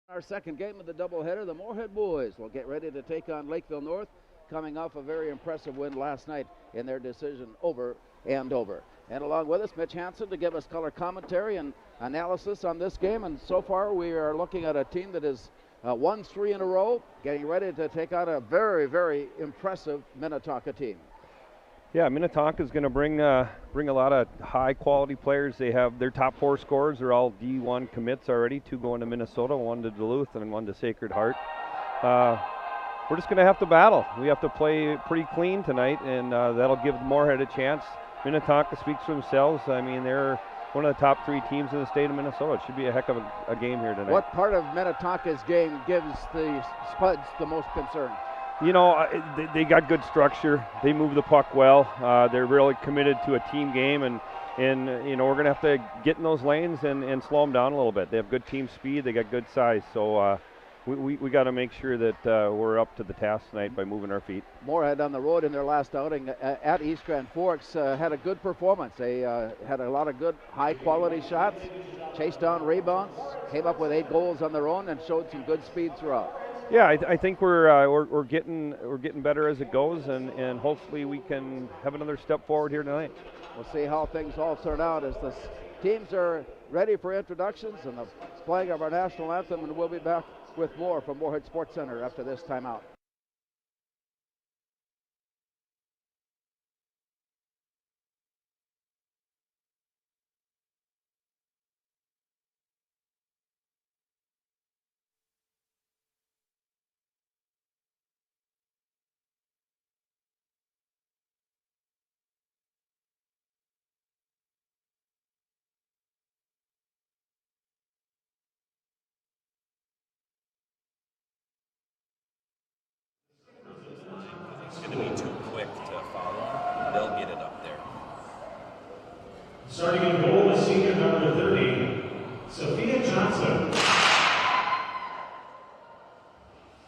Our second game of the doubleheader, the Moorhead boys will get ready to take on Lakeville North, coming off a very impressive win last night in their decision over Andover. And along with us, Mitch Hansen to give us color commentary and analysis on this game. And so far, we are looking at a team that has won 3 in a row, getting ready to take on a very, very impressive Minnetonka team. Yeah, Minnetonka is going to bring a lot of high-quality players. They have their top 4 scorers are all D1 commits already, 2 going to Minnesota, 1 to Duluth, and 1 to Sacred Heart. We're just going to have to battle. We have to play pretty clean tonight, and that'll give Moorhead a chance. Minnetonka speaks for themselves. I mean, they're one of the top 3 teams in the state of Minnesota. It should be a heck of a game here tonight. What part of Minnetonka's game gives the Spuds the most concern? You know, they got good structure. They move the puck well. They're really committed to a team game, and you know, we're going to have to get in those lanes and slow them down a little bit. They have good team speed. They got good size. So we got to make sure that we're up to the task tonight by moving our feet. Moorhead on the road in their last outing at East Grand Forks had a good performance. They had a lot of good high-quality shots, chased down rebounds, came up with 8 goals on their own, and showed some good speed throughout. Yeah, I think we're getting better as it goes, and hopefully we can have another step forward here tonight. We'll see how things all turn out as the teams are ready for introductions and the playing of our national anthem, and we'll be back with more from Moorhead Sports Center after this timeout. It's going to be too quick to follow. They'll get it up there. Starting in goal is senior number 30, Sophia Johnson.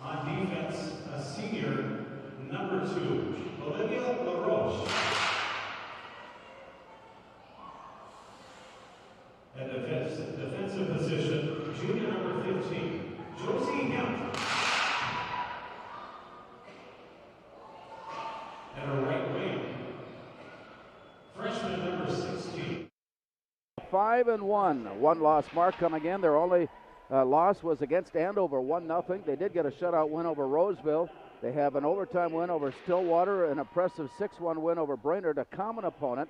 On defense, a senior number 2, Olivia LaRoche. At defensive position, junior number 15, Josie Hemp. At her right wing, freshman number 16. 5-1, 1 loss mark coming in. Their only loss was against Andover, 1-0. They did get a shutout win over Roseville. They have an overtime win over Stillwater, an impressive 6-1 win over Brainerd, a common opponent.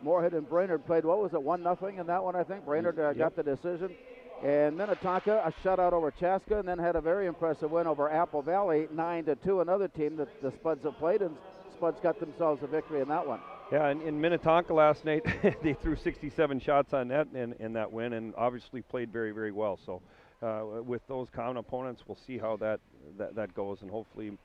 Moorhead and Brainerd played, what was it, 1-0 in that one, I think. Brainerd got the decision. And Minnetonka, a shutout over Chaska, and then had a very impressive win over Apple Valley, 9-2, another team that the Spuds have played, and Spuds got themselves a victory in that one. Yeah, and in Minnetonka last night, they threw 67 shots on net in that win, and obviously played very, very well. So with those common opponents, we'll see how that goes, and hopefully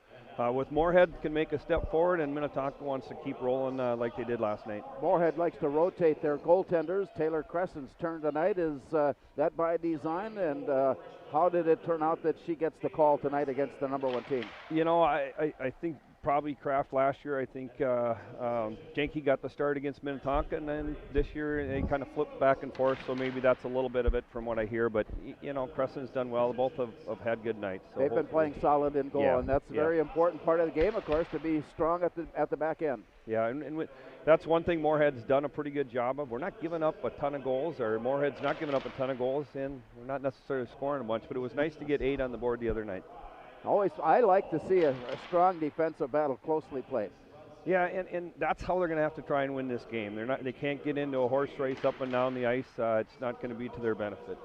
with Moorhead can make a step forward, and Minnetonka wants to keep rolling like they did last night. Moorhead likes to rotate their goaltenders. Taylor Crescent's turn tonight. Is that by design, and how did it turn out that she gets the call tonight against the number 1 team? You know, I think probably Kraft last year. I think Jenke got the start against Minnetonka, and then this year they kind of flipped back and forth, so maybe that's a little bit of it from what I hear. But, you know, Crescent's done well. Both have had good nights. So they've been playing solid in goal, and that's a very important part of the game, of course, to be strong at the back end. Yeah, and that's one thing Moorhead's done a pretty good job of. We're not giving up a ton of goals, or Moorhead's not giving up a ton of goals, and we're not necessarily scoring a bunch, but it was nice to get 8 on the board the other night. I like to see a strong defensive battle closely played. Yeah, and that's how they're going to have to try and win this game. They can't get into a horse race up and down the ice. It's not going to be to their benefit.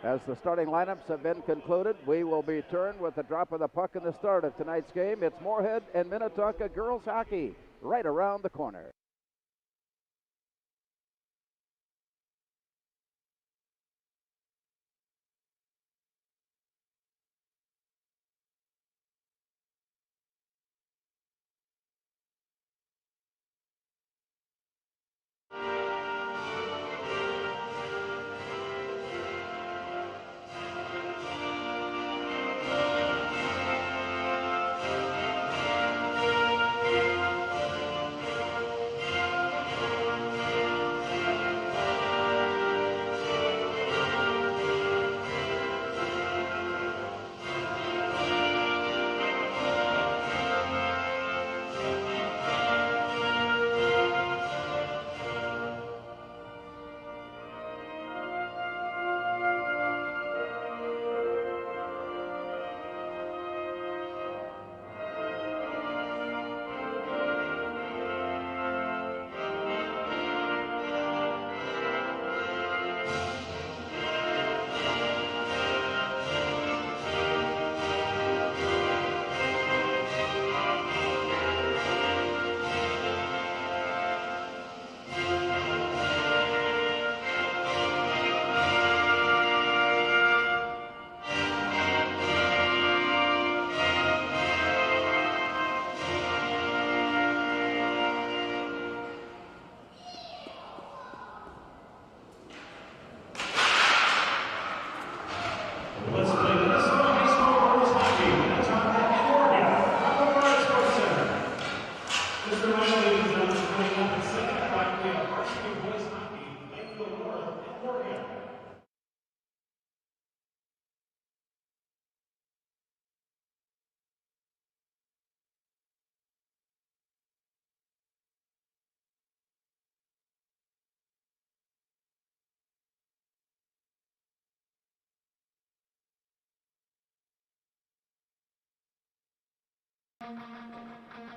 As the starting lineups have been concluded, we will be turned with the drop of the puck in the start of tonight's game. It's Moorhead and Minnetonka girls hockey right around the corner.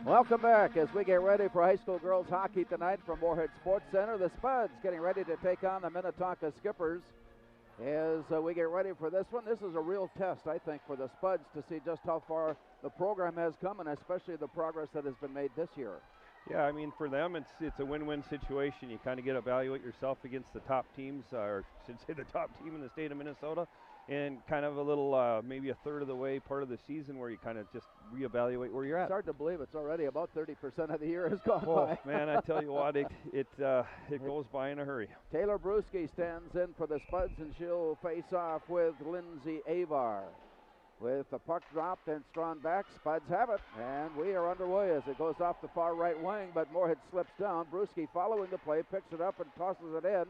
Welcome back as we get ready for high school girls hockey tonight from Moorhead Sports Center. The Spuds getting ready to take on the Minnetonka Skippers. As we get ready for this one, this is a real test, I think, for the Spuds to see just how far the program has come and especially the progress that has been made this year. Yeah, I mean, for them, it's a win-win situation. You kind of get to evaluate yourself against the top teams, or I should say the top team in the state of Minnesota, and kind of a little, maybe a third of the way, part of the season where you kind of just reevaluate where you're at. It's hard to believe it's already about 30% of the year has gone by. by. Man, I tell you what, it goes by in a hurry. Taylor Bruschi stands in for the Spuds, and she'll face off with Lindsay Avar. With the puck dropped and thrown back, Spuds have it, and we are underway as it goes off the far right wing, but Moorhead slips down. Bruschi following the play, picks it up and tosses it in,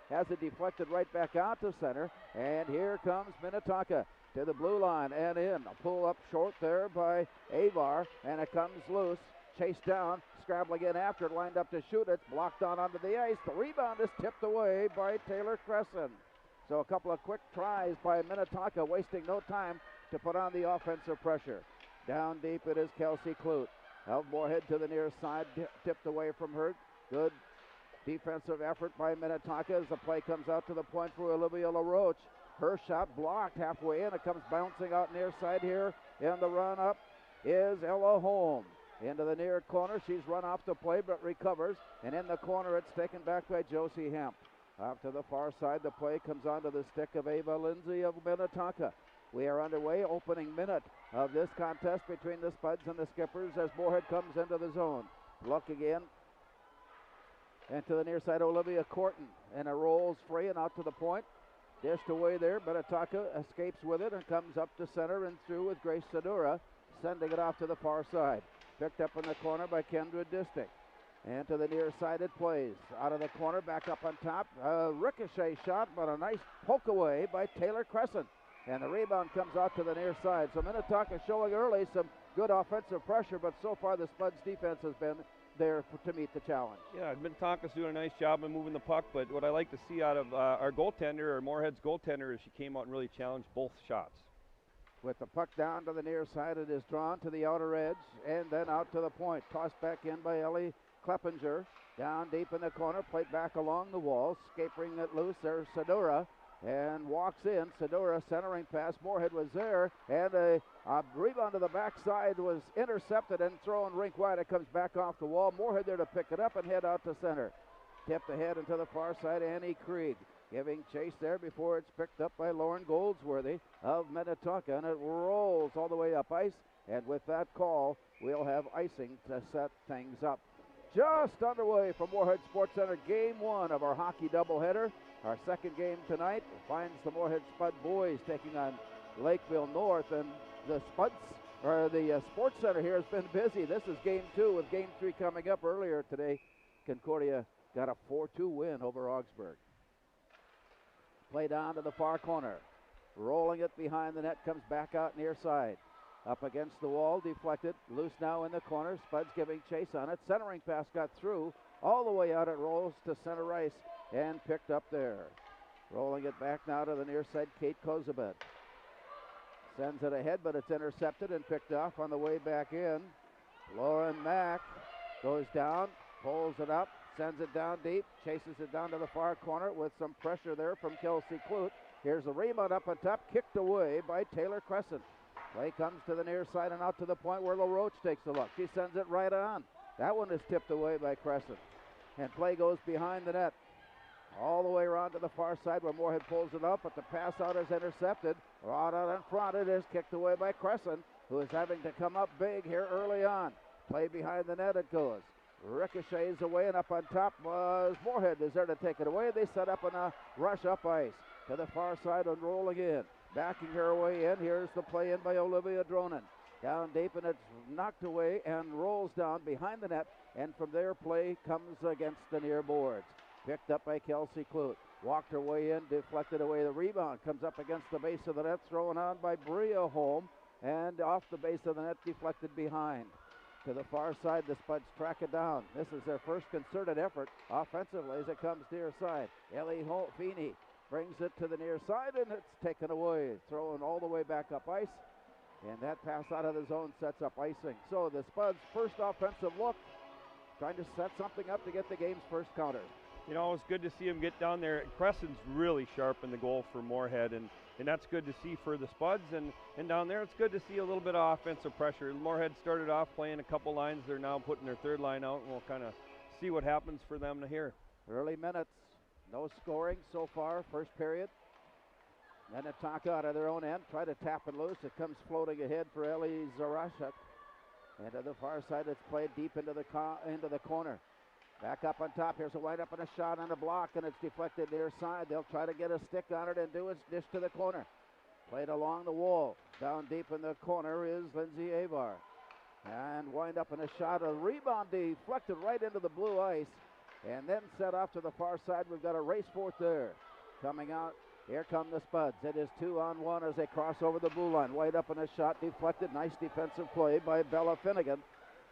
has it deflected right back out to center, and here comes Minnetonka to the blue line and in. A pull up short there by Avar, and it comes loose, chased down, scrabbling in after it, lined up to shoot it, blocked on onto the ice. The rebound is tipped away by Taylor Crescent. So a couple of quick tries by Minnetonka, wasting no time to put on the offensive pressure. Down deep it is Kelsey Clute. Held Moorhead to the near side, tipped away from her. Good defensive effort by Minnetonka as the play comes out to the point for Olivia LaRoche. Her shot blocked halfway in. It comes bouncing out near side here. In the run-up is Ella Holm. Into the near corner. She's run off the play but recovers. And in the corner it's taken back by Josie Hemp. Off to the far side, the play comes onto the stick of Ava Lindsay of Minnetonka. We are underway, opening minute of this contest between the Spuds and the Skippers as Moorhead comes into the zone. Look again. Into the near side, Olivia Corton. And it rolls free and out to the point. Dished away there. Minnetonka escapes with it and comes up to center and through with Grace Sadura, sending it off to the far side. Picked up in the corner by Kendra Distick. And to the near side it plays. Out of the corner, back up on top. A ricochet shot, but a nice poke away by Taylor Crescent. And the rebound comes out to the near side. So Minnetonka showing early some good offensive pressure, but so far the Spuds defense has been there to meet the challenge. Yeah, Minnetonka's doing a nice job of moving the puck, but what I like to see out of our goaltender, or Moorhead's goaltender, is she came out and really challenged both shots. With the puck down to the near side, it is drawn to the outer edge and then out to the point. Tossed back in by Ellie Kleppinger. Down deep in the corner, played back along the wall. Scaping it loose, there's Sadura. And walks in. Sadura centering pass. Moorhead was there. And a rebound to the backside was intercepted and thrown rink wide. It comes back off the wall. Moorhead there to pick it up and head out to center. Tipped ahead into the far side. Annie Krieg giving chase there before it's picked up by Lauren Goldsworthy of Minnetonka. And it rolls all the way up ice. And with that call, we'll have icing to set things up. Just underway from Moorhead Sports Center, game one of our hockey doubleheader. Our second game tonight finds the Moorhead Spud boys taking on Lakeville North, and the Sports Center here has been busy. This is game two with game three coming up earlier today. Concordia got a 4-2 win over Augsburg. Play down to the far corner. Rolling it behind the net, comes back out near side. Up against the wall, deflected. Loose now in the corner. Spuds giving chase on it. Centering pass got through. All the way out it rolls to center ice and picked up there. Rolling it back now to the near side, Kate Kozabet. Sends it ahead, but it's intercepted and picked off on the way back in. Lauren Mack goes down, pulls it up, sends it down deep, chases it down to the far corner with some pressure there from Kelsey Clute. Here's the rebound up on top, kicked away by Taylor Crescent. Play comes to the near side and out to the point where LaRoche takes a look. She sends it right on. That one is tipped away by Crescent. And play goes behind the net. All the way around to the far side where Moorhead pulls it up, but the pass out is intercepted. Right out in front, it is kicked away by Crescent, who is having to come up big here early on. Play behind the net it goes. Ricochets away, and up on top was Moorhead is there to take it away. They set up on a rush up ice to the far side and rolling in. Backing her way in. Here's the play in by Olivia Dronen. Down deep, and it's knocked away and rolls down behind the net. And from there, play comes against the near boards. Picked up by Kelsey Clute. Walked her way in, deflected away. The rebound comes up against the base of the net, thrown on by Bria Holm. And off the base of the net, deflected behind. To the far side, the Spuds track it down. This is their first concerted effort offensively as it comes near side. Ellie Feeney brings it to the near side, and it's taken away. Thrown all the way back up ice. And that pass out of the zone sets up icing. So the Spuds' first offensive look, trying to set something up to get the game's first counter. You know, it's good to see him get down there. Crescent's really sharp in the goal for Moorhead, and that's good to see for the Spuds. And down there, it's good to see a little bit of offensive pressure. Moorhead started off playing a couple lines. They're now putting their third line out, and we'll kind of see what happens for them here. Early minutes, no scoring so far, first period. Minnetonka out of their own end, try to tap it loose. It comes floating ahead for Eli Zarashuk. And to the far side, it's played deep into the corner. Back up on top. Here's a wind-up and a shot on a block, and it's deflected near side. They'll try to get a stick on it and do its dish to the corner. Played along the wall. Down deep in the corner is Lindsay Avar. And wind up and a shot. A rebound deflected right into the blue ice. And then set off to the far side. We've got a race for it there. Coming out. Here come the Spuds. It is 2-on-1 as they cross over the blue line. Wind up and a shot deflected. Nice defensive play by Bella Finnegan.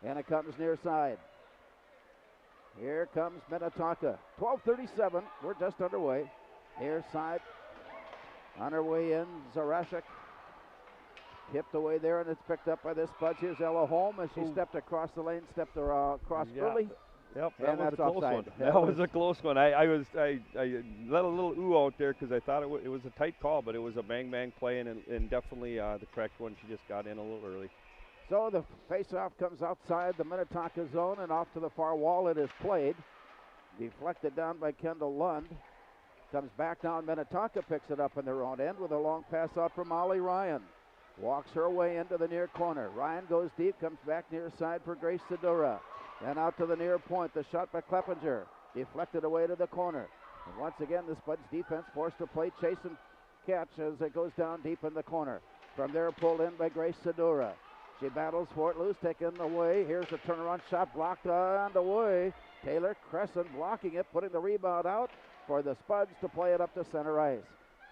And it comes near side. Here comes Minnetonka. 12:37. We're just underway. Near side. On her way in, Zarashuk. Tipped away there, and it's picked up by the Spuds. Here's Ella Holm as she stepped across the lane, stepped across early. Yep, and that was a close offside. one. That was a close one. I let a little ooh out there because I thought it was a tight call, but it was a bang play and definitely the correct one. She just got in a little early. So the faceoff comes outside the Minnetonka zone and off to the far wall. It is played. Deflected down by Kendall Lund. Comes back down. Minnetonka picks it up in their own end with a long pass out from Molly Ryan. Walks her way into the near corner. Ryan goes deep, comes back near side for Grace Sedura. Then out to the near point. The shot by Kleppinger. Deflected away to the corner. And once again, the Spuds defense forced to play chase and catch as it goes down deep in the corner. From there, pulled in by Grace Sedura. She battles for it loose, taken away. Here's a turnaround shot blocked on the way. Taylor Crescent blocking it, putting the rebound out for the Spuds to play it up to center ice.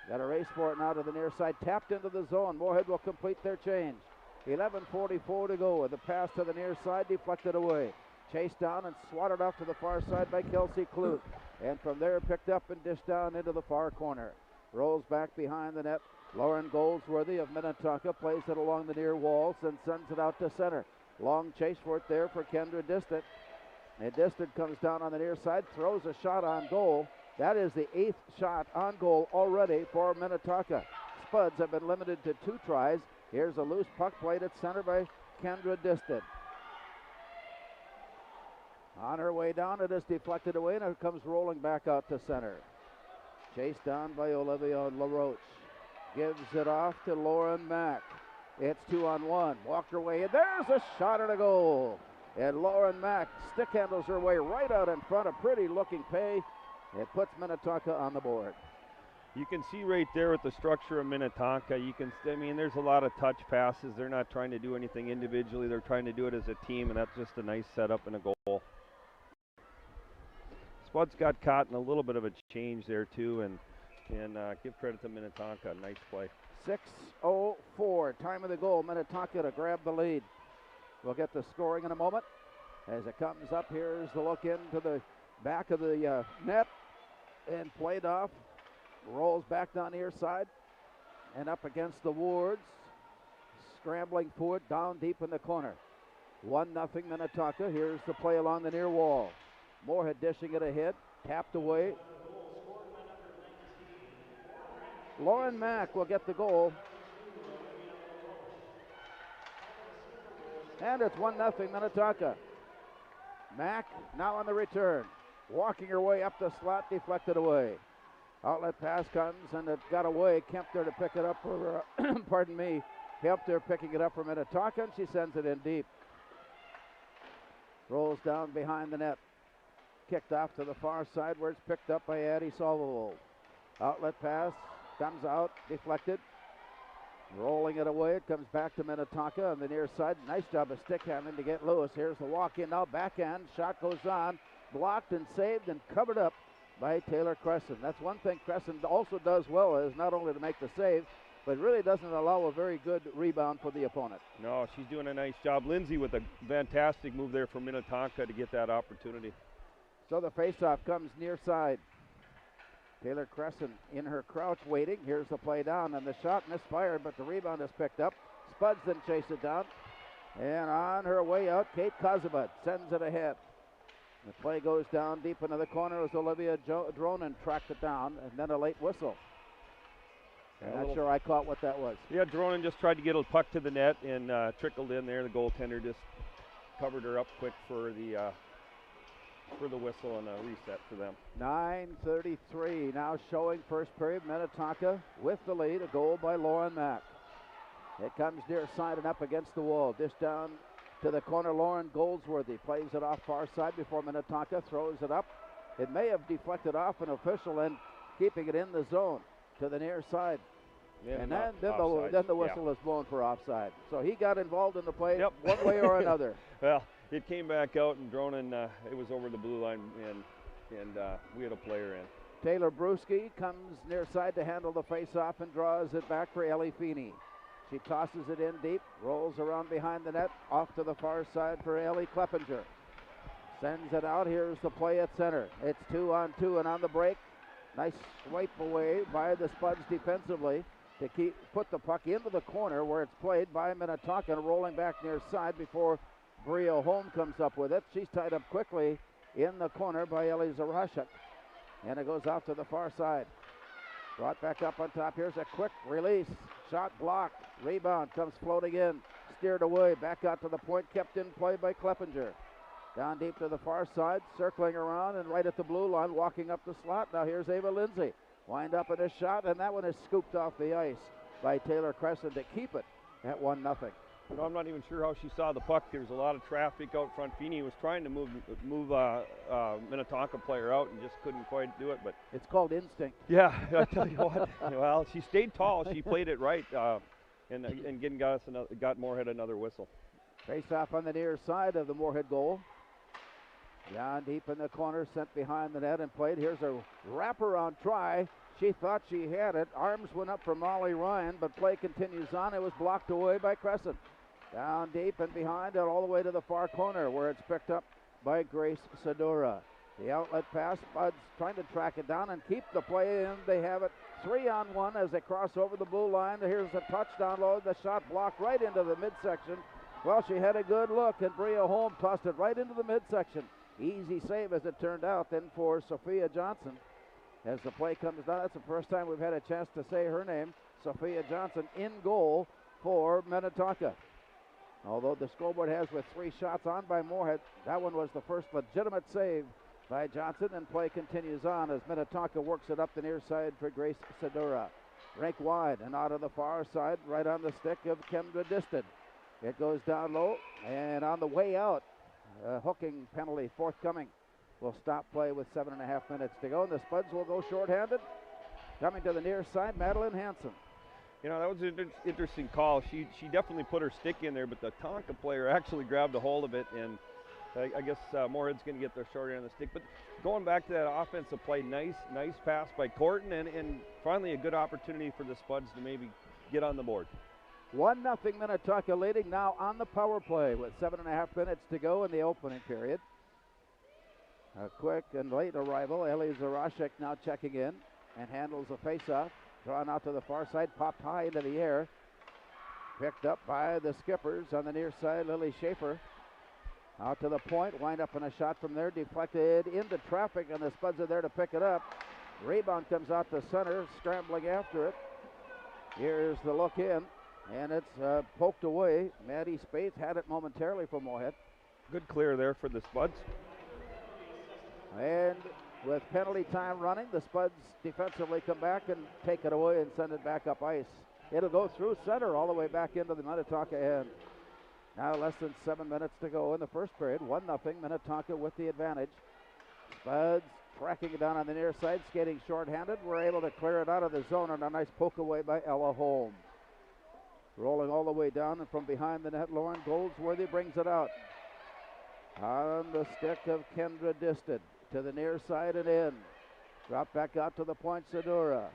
Got a race for it now to the near side. Tapped into the zone. Moorhead will complete their change. 11:44 to go with the pass to the near side, deflected away. Chased down and swatted off to the far side by Kelsey Clute. And from there picked up and dished down into the far corner. Rolls back behind the net. Lauren Goldsworthy of Minnetonka plays it along the near walls and sends it out to center. Long chase for it there for Kendra Distant. And Distant comes down on the near side, throws a shot on goal. That is the 8th shot on goal already for Minnetonka. Spuds have been limited to 2 tries. Here's a loose puck played at center by Kendra Distant. On her way down, it is deflected away, and it comes rolling back out to center. Chased down by Olivia LaRoche. Gives it off to Lauren Mack. It's 2-on-1. Walked her way in. There's a shot and a goal. And Lauren Mack stick handles her way right out in front. A pretty looking pay. It puts Minnetonka on the board. You can see right there with the structure of Minnetonka, there's a lot of touch passes. They're not trying to do anything individually. They're trying to do it as a team, and that's just a nice setup and a goal. Spuds got caught in a little bit of a change there, too, and give credit to Minnetonka. Nice play. 6:04, time of the goal. Minnetonka to grab the lead. We'll get the scoring in a moment. As it comes up, here's the look into the back of the net and played off. Rolls back down the near side and up against the Wards. Scrambling for it down deep in the corner. 1-0 Minnetonka. Here's the play along the near wall. Moorhead dishing it ahead. Tapped away. Lauren Mack will get the goal. And it's 1-0 Minnetonka. Mack now on the return. Walking her way up the slot, deflected away. Outlet pass comes and it got away. Kempter to pick it up for, pardon me. Kempter picking it up for Minnetonka, and she sends it in deep. Rolls down behind the net. Kicked off to the far side where it's picked up by Addie Solvold. Outlet pass comes out, deflected. Rolling it away, it comes back to Minnetonka on the near side. Nice job of stick handling to get loose. Here's the walk-in now, backhand. Shot goes on, blocked and saved and covered up by Taylor Crescent. That's one thing Crescent also does well, is not only to make the save, but really doesn't allow a very good rebound for the opponent. No, she's doing a nice job. Lindsay with a fantastic move there for Minnetonka to get that opportunity. So the faceoff comes near side. Taylor Crescent in her crouch waiting. Here's the play down, and the shot misfired, but the rebound is picked up. Spuds then chase it down. And on her way out, Kate Kozabut sends it ahead. The play goes down deep into the corner as Olivia Dronen tracked it down, and then a late whistle. I'm not sure I caught what that was. Yeah, Dronen just tried to get a puck to the net and trickled in there. The goaltender just covered her up quick for the whistle and a reset for them. 9:33 now showing first period. Minnetonka with the lead, a goal by Lauren Mack. It comes near side and up against the wall. Dish down to the corner. Lauren Goldsworthy plays it off far side before Minnetonka throws it up. It may have deflected off an official and keeping it in the zone to the near side. Yeah, and then the whistle is blown for offside. So he got involved in the play one way or another. Well, it came back out and Dronen, it was over the blue line and we had a player in. Taylor Brewski comes near side to handle the face-off and draws it back for Ellie Feeney. She tosses it in deep, rolls around behind the net, off to the far side for Ellie Kleppinger. Sends it out. Here's the play at center. It's 2-on-2, and on the break, nice swipe away by the Spuds defensively to put the puck into the corner where it's played by Minnetonka, rolling back near side before Bria Holm comes up with it. She's tied up quickly in the corner by Ellie Zarashek, and it goes out to the far side. Brought back up on top. Here's a quick release. Shot blocked. Rebound comes floating in. Steered away. Back out to the point. Kept in play by Kleppinger. Down deep to the far side. Circling around and right at the blue line. Walking up the slot. Now here's Ava Lindsay. Wind up in a shot, and that one is scooped off the ice by Taylor Crescent to keep it at 1-0. You know, I'm not even sure how she saw the puck. There was a lot of traffic out front. Feeney was trying to move Minnetonka player out and just couldn't quite do it. But it's called instinct. Yeah, I tell you what. Well, she stayed tall. She played it right, and again got Moorhead another whistle. Face off on the near side of the Moorhead goal. Down deep in the corner, sent behind the net and played. Here's a wraparound try. She thought she had it. Arms went up for Molly Ryan, but play continues on. It was blocked away by Crescent. Down deep and behind and all the way to the far corner where it's picked up by Grace Sedora. The outlet pass, Spuds trying to track it down and keep the play in. They have it 3-on-1 as they cross over the blue line. Here's a touchdown load. The shot blocked right into the midsection. Well, she had a good look, and Bria Holm tossed it right into the midsection. Easy save as it turned out then for Sophia Johnson. As the play comes down, that's the first time we've had a chance to say her name. Sophia Johnson in goal for Minnetonka. Although the scoreboard has with 3 shots on by Moorhead, that one was the first legitimate save by Johnson, and play continues on as Minnetonka works it up the near side for Grace Sedora. Rink wide and out of the far side, right on the stick of Kendra Diston. It goes down low, and on the way out, hooking penalty forthcoming. Will stop play with 7.5 minutes to go, and the Spuds will go shorthanded. Coming to the near side, Madeline Hansen. You know, that was an interesting call. She definitely put her stick in there, but the Tonka player actually grabbed a hold of it, and I guess Moorhead's going to get their short end of the stick. But going back to that offensive play, nice pass by Corton, and finally a good opportunity for the Spuds to maybe get on the board. 1-0 Minnetonka leading now on the power play with 7.5 minutes to go in the opening period. A quick and late arrival. Ellie Zarashek now checking in and handles a face-off. Drawn out to the far side, popped high into the air. Picked up by the skippers on the near side, Lily Schaefer. Out to the point, wind up in a shot from there, deflected into traffic, and the Spuds are there to pick it up. Rebound comes out to center, scrambling after it. Here's the look in, and it's poked away. Maddie Spaeth had it momentarily for Moorhead. Good clear there for the Spuds. And with penalty time running, the Spuds defensively come back and take it away and send it back up ice. It'll go through center all the way back into the Minnetonka end. Now less than 7 minutes to go in the first period. 1-0, Minnetonka with the advantage. Spuds tracking it down on the near side, skating shorthanded. We're able to clear it out of the zone, and a nice poke away by Ella Holm. Rolling all the way down, and from behind the net, Lauren Goldsworthy brings it out. On the stick of Kendra Diston. To the near side and in. Drop back out to the point, Sedora.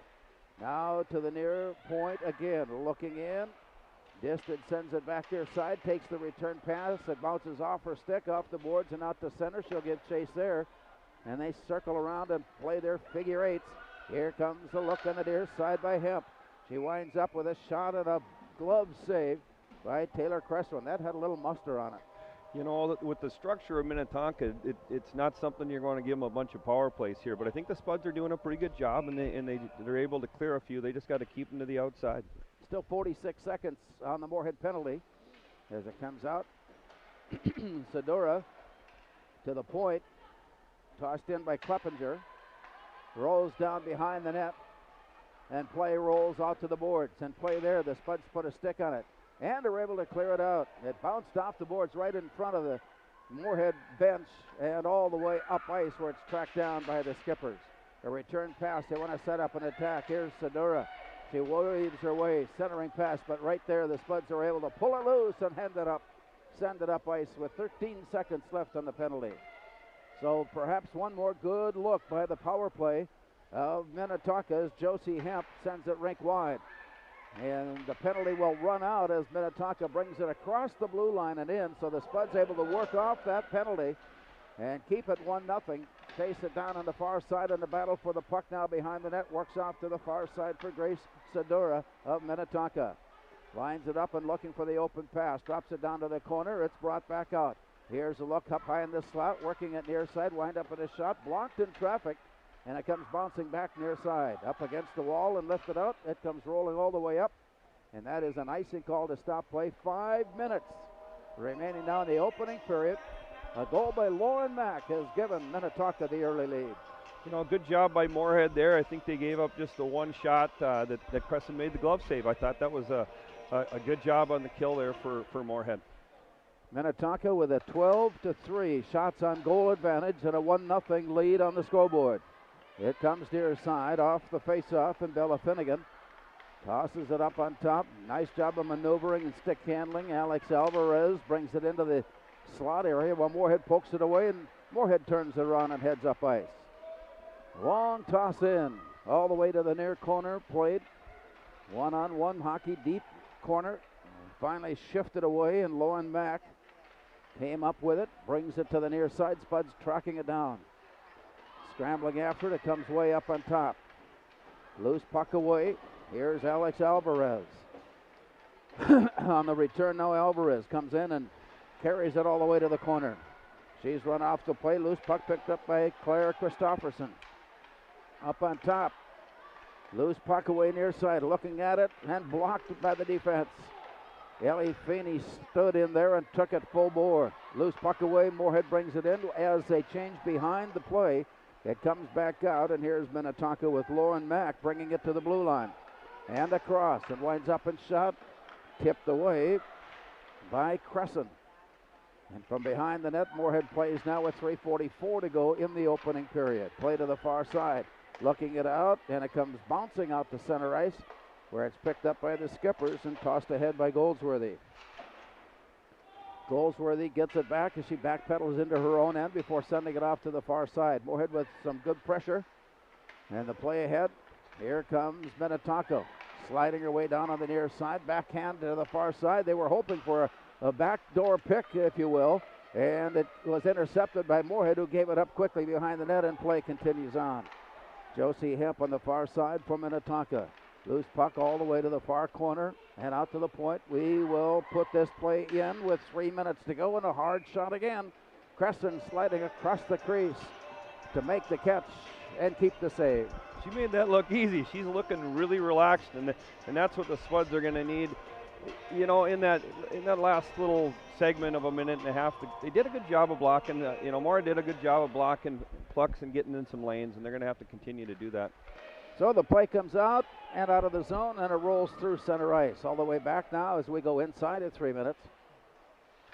Now to the near point again. Looking in. Diston sends it back near side. Takes the return pass. It bounces off her stick, off the boards and out to center. She'll give chase there. And they circle around and play their figure eights. Here comes the look on the near side by Hemp. She winds up with a shot and a glove save by Taylor Cressman. That had a little muster on it. You know, with the structure of Minnetonka, it's not something you're going to give them a bunch of power plays here. But I think the Spuds are doing a pretty good job, and they're able to clear a few. They just got to keep them to the outside. Still 46 seconds on the Moorhead penalty as it comes out. Sedora to the point, tossed in by Kleppinger, rolls down behind the net, and play rolls out to the boards. And play there, the Spuds put a stick on it, and are able to clear it out. It bounced off the boards right in front of the Moorhead bench and all the way up ice where it's tracked down by the Skippers. A return pass, they want to set up an attack. Here's Sedora. She weaves her way, centering pass, but right there the Spuds are able to pull it loose and send it up ice with 13 seconds left on the penalty. So perhaps one more good look by the power play of Minnetonka as Josie Hemp sends it rink wide. And the penalty will run out as Minnetonka brings it across the blue line and in, so the Spuds able to work off that penalty and keep it 1-0. Chase it down on the far side in the battle for the puck now behind the net. Works off to the far side for Grace Sedora of Minnetonka. Lines it up and looking for the open pass. Drops it down to the corner. It's brought back out. Here's a look up high in the slot. Working it near side. Wind up with a shot. Blocked in traffic. And it comes bouncing back near side. Up against the wall and lifted out. It comes rolling all the way up. And that is an icing call to stop play. 5 minutes remaining now in the opening period. A goal by Lauren Mack has given Minnetonka the early lead. You know, good job by Moorhead there. I think they gave up just the one shot that Crescent made the glove save. I thought that was a good job on the kill there for Moorhead. Minnetonka with a 12-3 shots on goal advantage and a 1-0 lead on the scoreboard. It comes near side off the face-off, and Bella Finnegan tosses it up on top. Nice job of maneuvering and stick handling. Alex Alvarez brings it into the slot area while Moorhead pokes it away, and Moorhead turns it around and heads up ice. Long toss in all the way to the near corner, played one-on-one hockey deep corner, and finally shifted away, and Lauren Mack came up with it, brings it to the near side. Spuds tracking it down, scrambling after it. It comes way up on top. Loose puck away. Here's Alex Alvarez. On the return now, Alvarez comes in and carries it all the way to the corner. She's run off the play. Loose puck picked up by Claire Christofferson. Up on top. Loose puck away near side. Looking at it and blocked by the defense. Ellie Feeney stood in there and took it full bore. Loose puck away. Moorhead brings it in as they change behind the play. It comes back out, and here's Minnetonka with Lauren Mack bringing it to the blue line. And across, and winds up and shot. Tipped away by Crescent. And from behind the net, Moorhead plays now with 3:44 to go in the opening period. Play to the far side. Looking it out, and it comes bouncing out to center ice, where it's picked up by the Skippers and tossed ahead by Goldsworthy. Goldsworthy gets it back as she backpedals into her own end before sending it off to the far side. Moorhead with some good pressure. And the play ahead. Here comes Minnetonka, sliding her way down on the near side. Backhand to the far side. They were hoping for a backdoor pick, if you will. And it was intercepted by Moorhead, who gave it up quickly behind the net, and play continues on. Josie Hemp on the far side for Minnetonka. Loose puck all the way to the far corner and out to the point. We will put this play in with 3 minutes to go, and a hard shot again. Crescent sliding across the crease to make the catch and keep the save. She made that look easy. She's looking really relaxed, and that's what the Spuds are going to need. You know, in that last little segment of a minute and a half, they did a good job of blocking. Moore did a good job of blocking pucks and getting in some lanes, and they're going to have to continue to do that. So the play comes out and out of the zone, and it rolls through center ice. All the way back now as we go inside at 3 minutes.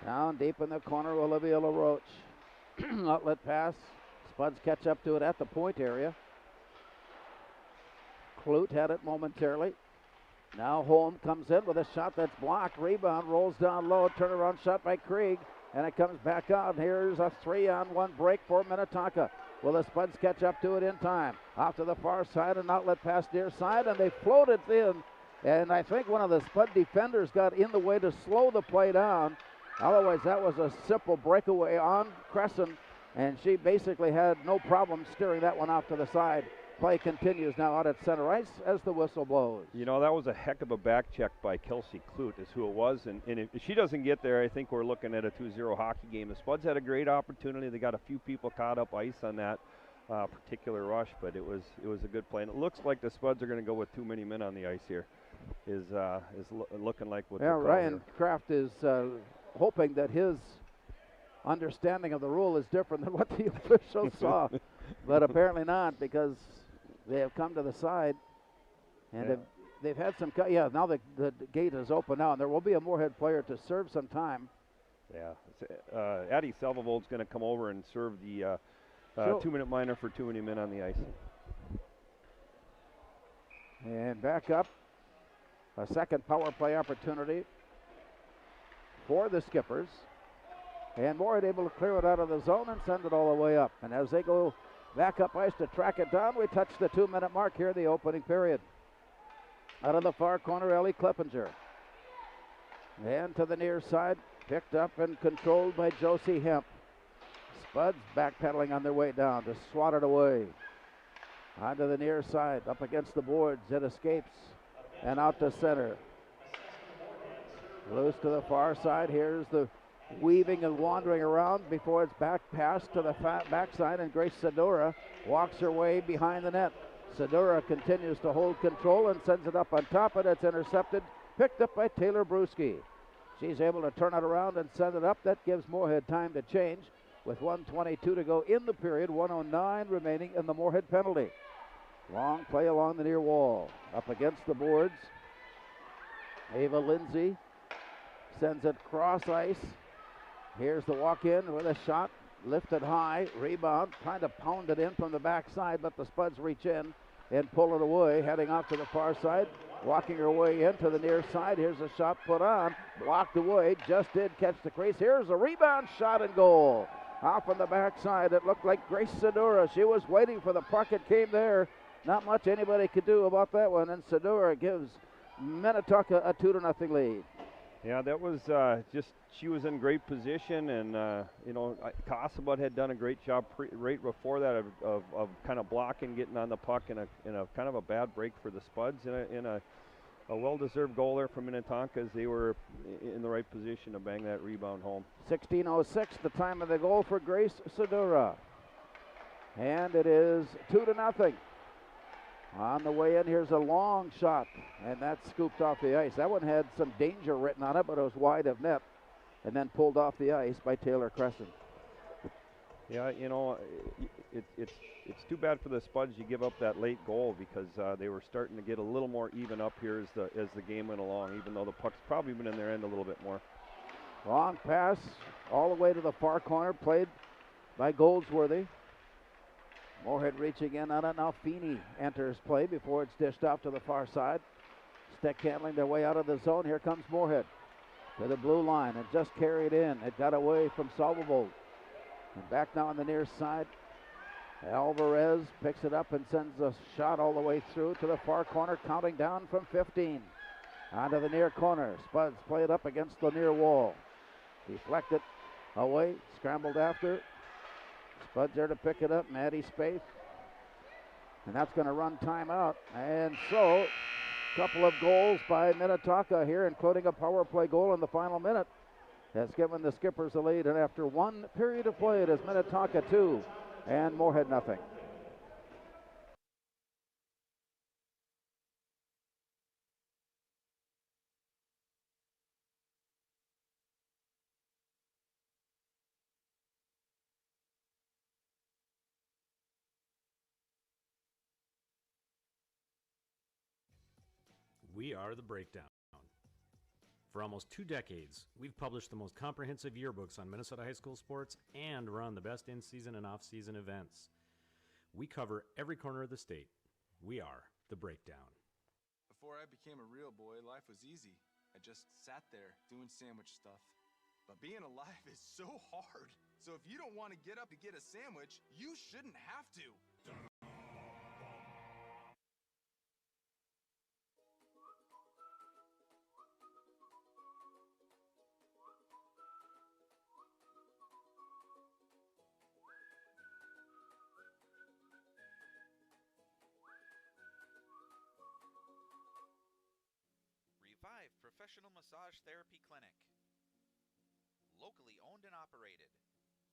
Down deep in the corner, Olivia LaRoche. Outlet pass. Spuds catch up to it at the point area. Clute had it momentarily. Now Holm comes in with a shot that's blocked. Rebound, rolls down low. Turnaround shot by Krieg, and it comes back out. Here's a 3-on-1 break for Minnetonka. Will the Spuds catch up to it in time? Off to the far side, an outlet pass near side, and they float it in. And I think one of the Spud defenders got in the way to slow the play down. Otherwise, that was a simple breakaway on Crescent, and she basically had no problem steering that one off to the side. play continues now out at center ice as the whistle blows. You know, that was a heck of a back check by Kelsey Clute is who it was. And if she doesn't get there, I think we're looking at a 2-0 hockey game. The Spuds had a great opportunity. They got a few people caught up ice on that particular rush, but it was a good play. And it looks like the Spuds are going to go with too many men on the ice here. Is looking like what. Yeah, Ryan Kraft is hoping that his understanding of the rule is different than what the officials saw, but apparently not, because they have come to the side and they've had some. Now the gate is open now, and there will be a Moorhead player to serve some time. Yeah, Addie Salvavold's going to come over and serve the 2-minute minor for too many men on the ice. And back up, a second power play opportunity for the Skippers. And Moorhead able to clear it out of the zone and send it all the way up. And as they go back up ice to track it down, we touch the 2-minute mark here in the opening period. Out of the far corner, Ellie Kleppinger. And to the near side, picked up and controlled by Josie Hemp. Spuds backpedaling on their way down to swat it away. Onto the near side, up against the boards, it escapes and out to center. Loose to the far side, here's the weaving and wandering around before it's back pass to the backside, and Grace Sedora walks her way behind the net. Sedora continues to hold control and sends it up on top, and it's intercepted, picked up by Taylor Brewski. She's able to turn it around and send it up. That gives Moorhead time to change with 1:22 to go in the period, 1:09 remaining in the Moorhead penalty. Long play along the near wall, up against the boards. Ava Lindsay sends it cross ice. Here's the walk-in with a shot, lifted high, rebound, trying to pound it in from the backside, but the Spuds reach in and pull it away, heading off to the far side, walking her way into the near side. Here's a shot put on, blocked away, just did catch the crease. Here's a rebound, shot and goal. Off on the backside, it looked like Grace Sedora. She was waiting for the puck, it came there. Not much anybody could do about that one, and Sedora gives Minnetonka a 2-0 lead. Yeah, that was she was in great position, and Kossabut had done a great job right before that of kind of blocking, getting on the puck in a kind of a bad break for the Spuds, in a well-deserved goal there from Minnetonka as they were in the right position to bang that rebound home. 16:06, the time of the goal for Grace Sedora, and it is 2-0. On the way in, here's a long shot, and that's scooped off the ice. That one had some danger written on it, but it was wide of net, and then pulled off the ice by Taylor Crescent. Yeah, it's too bad for the Spuds you give up that late goal, because they were starting to get a little more even up here as the game went along, even though the puck's probably been in their end a little bit more. Long pass all the way to the far corner, played by Goldsworthy. Moorhead reaching in on it now. Feeney enters play before it's dished off to the far side. Stick handling their way out of the zone. Here comes Moorhead to the blue line and just carried in. It got away from Salvavold. And back now on the near side. Alvarez picks it up and sends a shot all the way through to the far corner, counting down from 15. Onto the near corner. Spuds play it up against the near wall. Deflected away, scrambled after. Spuds there to pick it up, Maddie Spaeth. And that's going to run timeout. And so, a couple of goals by Minnetonka here, including a power play goal in the final minute, has given the Skippers a lead. And after one period of play, it is Minnetonka 2 and Moorhead nothing. We are The Breakdown. For almost 2 decades, we've published the most comprehensive yearbooks on Minnesota high school sports and run the best in-season and off-season events. We cover every corner of the state. We are The Breakdown. Before I became a real boy, life was easy. I just sat there doing sandwich stuff. But being alive is so hard. So if you don't want to get up to get a sandwich, you shouldn't have to. Professional Massage Therapy Clinic. Locally owned and operated.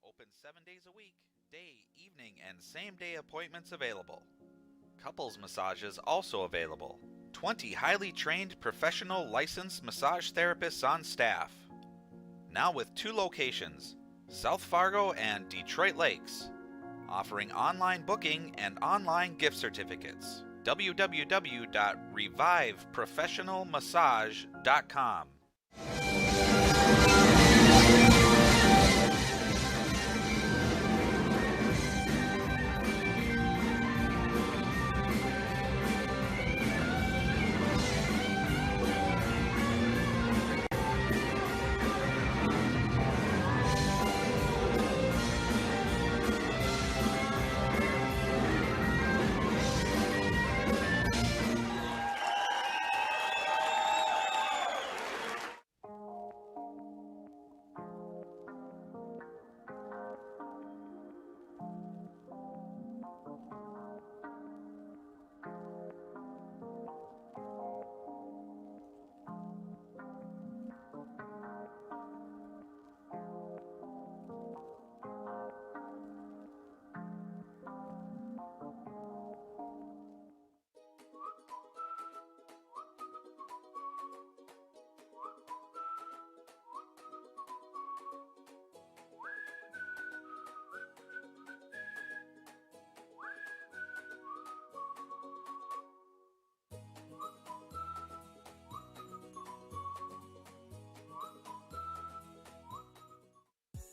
Open 7 days a week, day, evening, and same-day appointments available. Couples massages also available. 20 highly trained professional licensed massage therapists on staff. Now with 2 locations, South Fargo and Detroit Lakes, offering online booking and online gift certificates. www.reviveprofessionalmassage.com.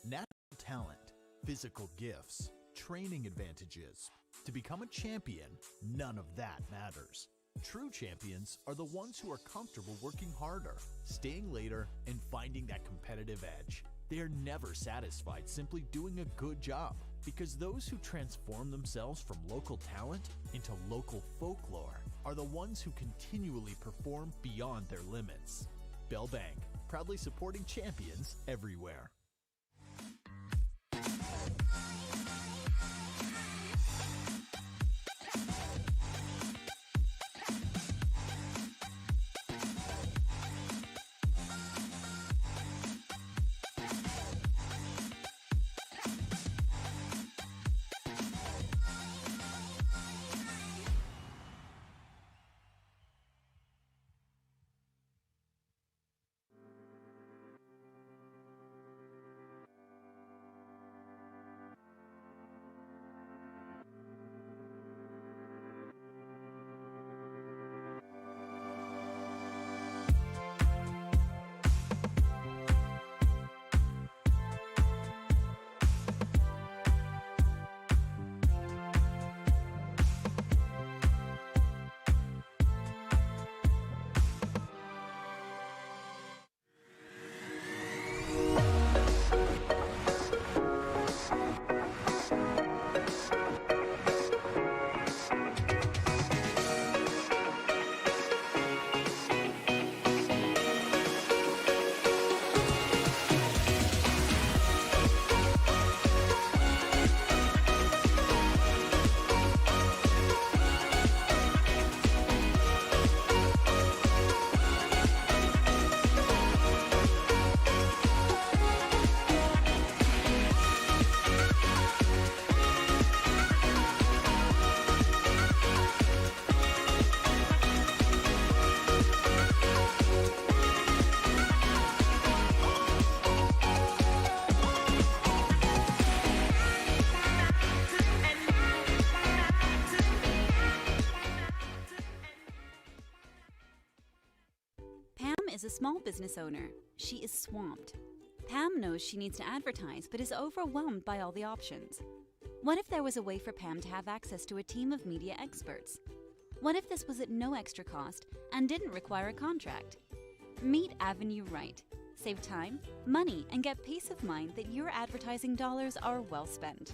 Natural talent, physical gifts, training advantages. To become a champion, none of that matters. True champions are the ones who are comfortable working harder, staying later, and finding that competitive edge. They are never satisfied simply doing a good job, because those who transform themselves from local talent into local folklore are the ones who continually perform beyond their limits. Bell Bank, proudly supporting champions everywhere. is a small business owner. She is swamped. Pam knows she needs to advertise, but is overwhelmed by all the options. What if there was a way for Pam to have access to a team of media experts? What if this was at no extra cost and didn't require a contract? Meet Avenue Right. Save time, money, and get peace of mind that your advertising dollars are well spent.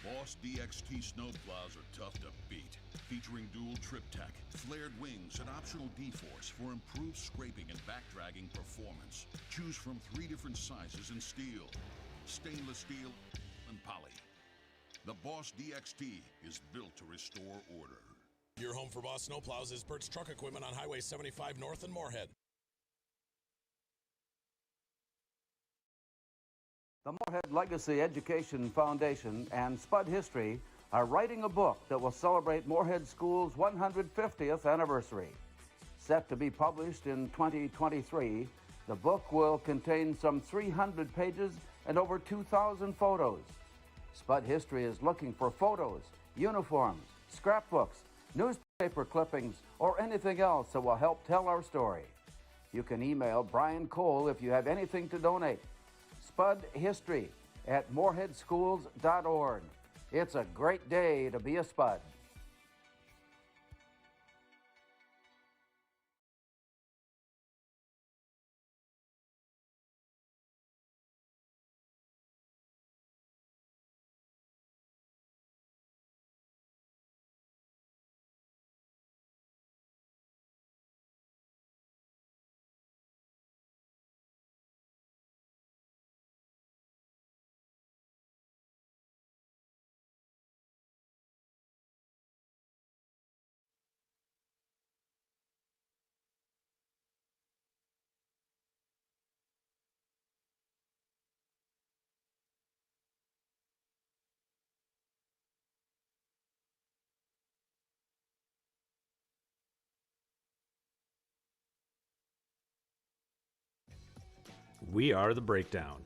Boss DXT snowplows are tough to beat. Featuring dual trip tech, flared wings, and optional D-force for improved scraping and backdragging performance. Choose from 3 different sizes in steel, stainless steel, and poly. The Boss DXT is built to restore order. Your home for Boss Snowplows is Bert's Truck Equipment on Highway 75 North in Moorhead. The Moorhead Legacy Education Foundation and Spud History are writing a book that will celebrate Moorhead School's 150th anniversary. Set to be published in 2023, the book will contain some 300 pages and over 2,000 photos. Spud History is looking for photos, uniforms, scrapbooks, newspaper clippings, or anything else that will help tell our story. You can email Brian Cole if you have anything to donate. Spud History at moorheadschools.org. It's a great day to be a Spud. We are The Breakdown.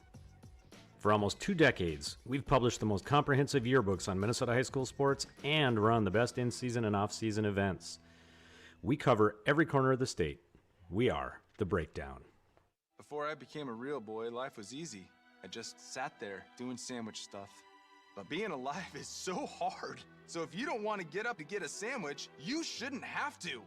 For almost 2 decades, we've published the most comprehensive yearbooks on Minnesota high school sports and run the best in-season and off-season events. We cover every corner of the state. We are The Breakdown. Before I became a real boy, life was easy. I just sat there doing sandwich stuff. But being alive is so hard. So if you don't want to get up to get a sandwich, you shouldn't have to.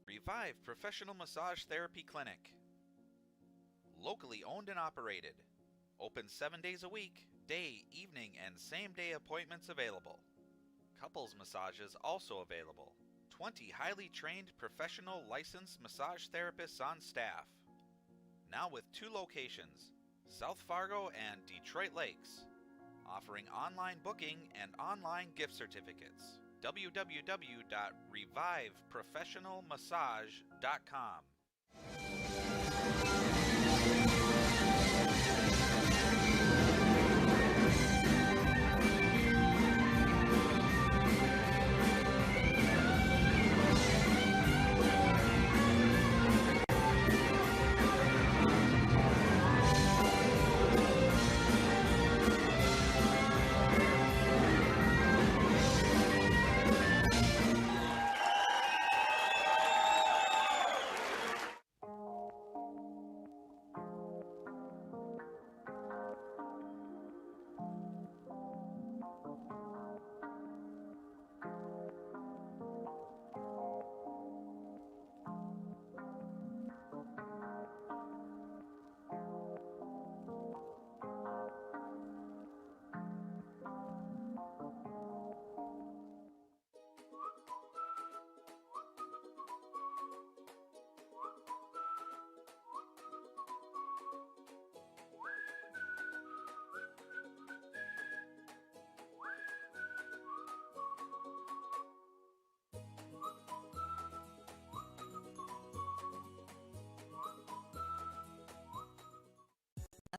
Revive Professional Massage Therapy Clinic. Locally owned and operated. Open 7 days a week, day, evening, and same-day appointments available. Couples massages also available. 20 highly trained professional licensed massage therapists on staff. Now with 2 locations, South Fargo and Detroit Lakes. Offering online booking and online gift certificates. www.reviveprofessionalmassage.com.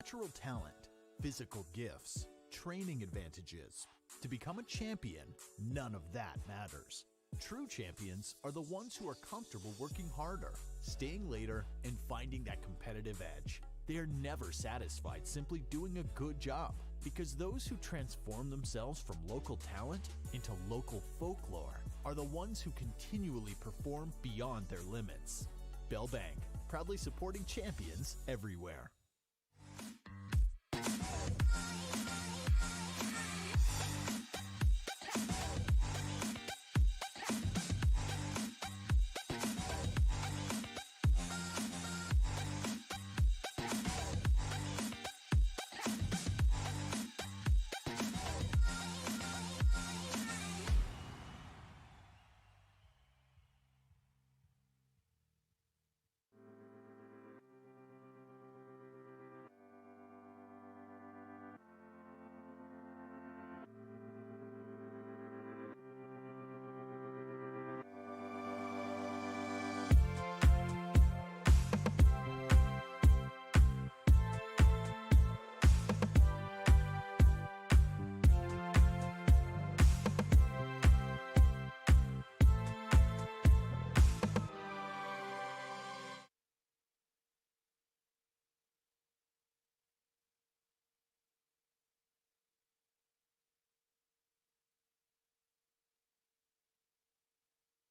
Natural talent, physical gifts, training advantages. To become a champion, none of that matters. True champions are the ones who are comfortable working harder, staying later, and finding that competitive edge. They are never satisfied simply doing a good job, because those who transform themselves from local talent into local folklore are the ones who continually perform beyond their limits. Bell Bank, proudly supporting champions everywhere.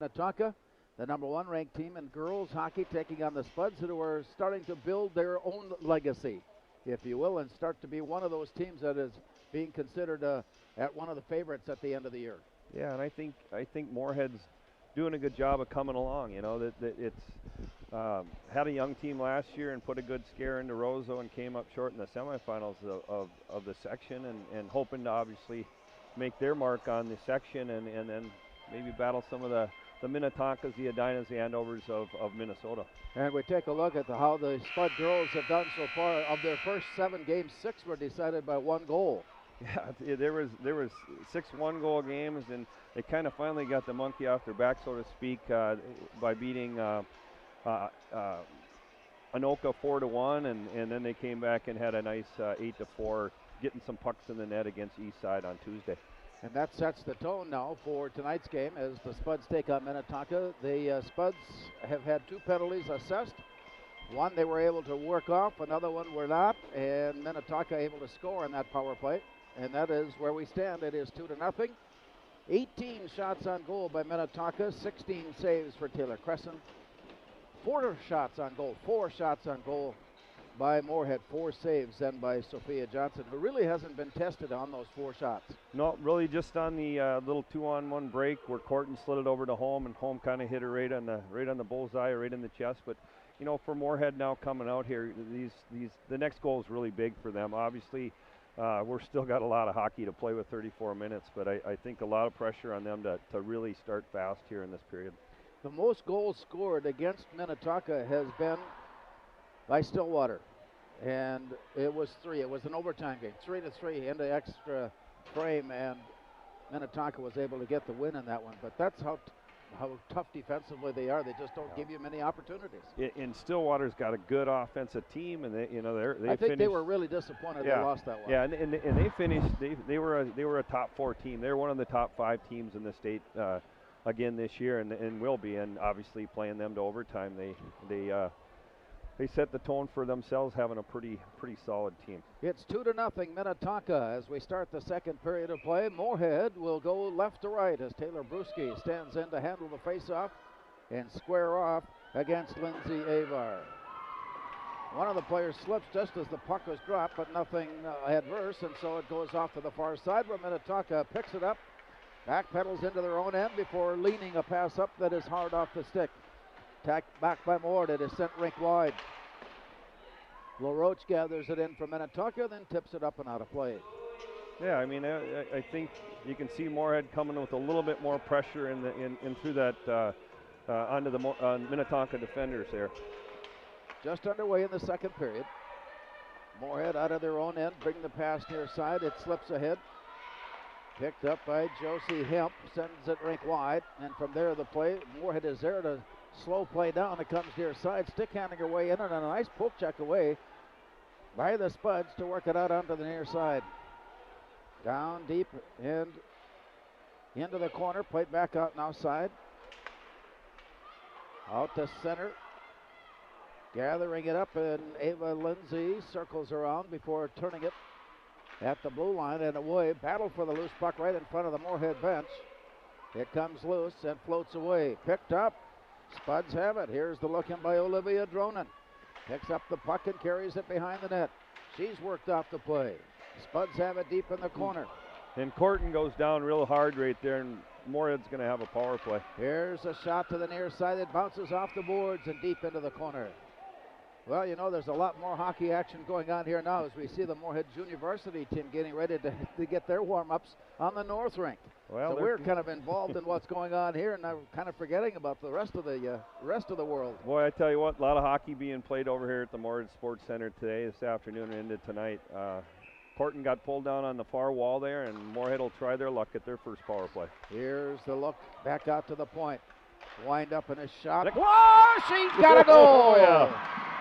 Minnetonka, the #1 ranked team in girls hockey, taking on the Spuds, who are starting to build their own legacy, if you will, and start to be one of those teams that is being considered at one of the favorites at the end of the year. Yeah, and I think Moorhead's doing a good job of coming along. You know, that it's had a young team last year and put a good scare into Roseau and came up short in the semifinals of the section, and hoping to obviously make their mark on the section and then maybe battle some of the Minnetonkas, the Edinas, the Andovers of Minnesota. And we take a look at how the Spud girls have done so far. Of their first 7 games, 6 were decided by 1 goal. Yeah, there was 6 1-goal games, and they kind of finally got the monkey off their back, so to speak, by beating Anoka 4-1, and then they came back and had a nice 8-4, getting some pucks in the net against Eastside on Tuesday. And that sets the tone now for tonight's game as the Spuds take on Minnetonka. The Spuds have had 2 penalties assessed. One they were able to work off, another one were not, and Minnetonka able to score on that power play. And that is where we stand. It is 2-0. 18 shots on goal by Minnetonka, 16 saves for Taylor Crescent. 4 shots on goal by Moorhead, 4 saves then by Sophia Johnson, who really hasn't been tested on those 4 shots. No, really just on the little 2-on-1 break where Corton slid it over to Home, and Home kind of hit her right on the bullseye, right in the chest. But you know, for Moorhead now coming out here, the next goal is really big for them. Obviously, we're still got a lot of hockey to play with, 34 minutes, but I think a lot of pressure on them to really start fast here in this period. The most goals scored against Minnetonka has been by Stillwater, and it was 3. It was an overtime game, 3-3 into extra frame, and Minnetonka was able to get the win in that one. But that's how tough defensively they are. They just don't give you many opportunities. And Stillwater's got a good offensive team, and I think they were really disappointed they lost that one. Yeah, and they finished. They were a top 4 team. They're one of the top 5 teams in the state again this year, and will be. And obviously playing them to overtime, they set the tone for themselves, having a pretty solid team. It's 2-0 Minnetonka as we start the second period of play. Moorhead will go left to right as Taylor Bruschi stands in to handle the faceoff and square off against Lindsay Avar. One of the players slips just as the puck was dropped, but nothing adverse, and so it goes off to the far side where Minnetonka picks it up, backpedals into their own end before leaning a pass up that is hard off the stick. Tacked back by Moorhead. It is sent rink wide. LaRoche gathers it in from Minnetonka, then tips it up and out of play. Yeah, I mean, I think you can see Moorhead coming with a little bit more pressure in through that onto the Minnetonka defenders there. Just underway in the second period. Moorhead out of their own end, bring the pass near side. It slips ahead. Picked up by Josie Hemp, sends it rink wide, and from there the play. Moorhead is there to slow play down. It comes near side, stick handing her way in, and a nice poke check away by the Spuds to work it out onto the near side. Down deep and into the corner, played back out now side. Out to center. Gathering it up, and Ava Lindsay circles around before turning it at the blue line and away. Battle for the loose puck right in front of the Moorhead bench. It comes loose and floats away. Picked up. Spuds have it. Here's the look in by Olivia Dronen. Picks up the puck and carries it behind the net. She's worked off the play. Spuds have it deep in the corner. And Corton goes down real hard right there, and Moorhead's going to have a power play. Here's a shot to the near side. It bounces off the boards and deep into the corner. Well, you know, there's a lot more hockey action going on here now as we see the Moorhead Junior Varsity team getting ready to get their warm-ups on the North Rink. Well, so we're kind of involved in what's going on here, and I'm kind of forgetting about the rest of the world. Boy, I tell you what, a lot of hockey being played over here at the Moorhead Sports Center today, this afternoon, and into tonight. Corton got pulled down on the far wall there, and Moorhead will try their luck at their first power play. Here's the look back out to the point. Wind up in a shot. Whoa, she's got a goal! Oh, yeah.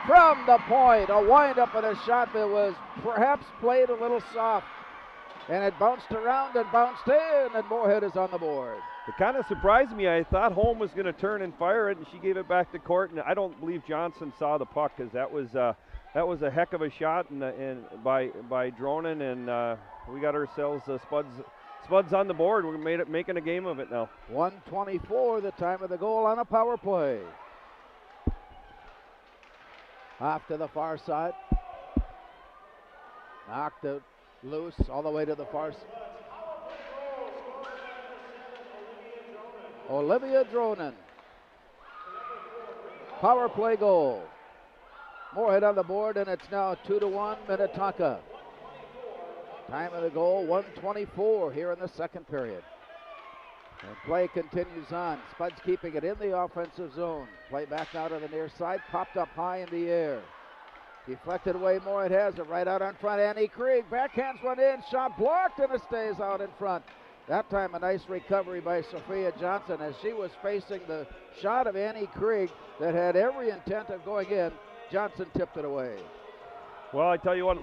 From the point, a wind up and a shot that was perhaps played a little soft. And it bounced around and bounced in, and Moorhead is on the board. It kind of surprised me. I thought Holm was going to turn and fire it, and she gave it back to Court. And I don't believe Johnson saw the puck, because that was a heck of a shot and by Dronen, and we got ourselves Spuds on the board. We're making a game of it now. 1:24, the time of the goal on a power play. Off to the far side. Knocked it loose all the way to the far side. Olivia Dronen. Power play goal. Moorhead on the board, and it's now 2-1 Minnetonka. Time of the goal, 1:24 here in the second period. And play continues on. Spuds keeping it in the offensive zone. Play back now to the near side, popped up high in the air. Deflected away, Moorhead has it right out in front. Annie Krieg backhands one in, shot blocked, and it stays out in front. That time a nice recovery by Sophia Johnson as she was facing the shot of Annie Krieg that had every intent of going in. Johnson tipped it away. Well, I tell you what,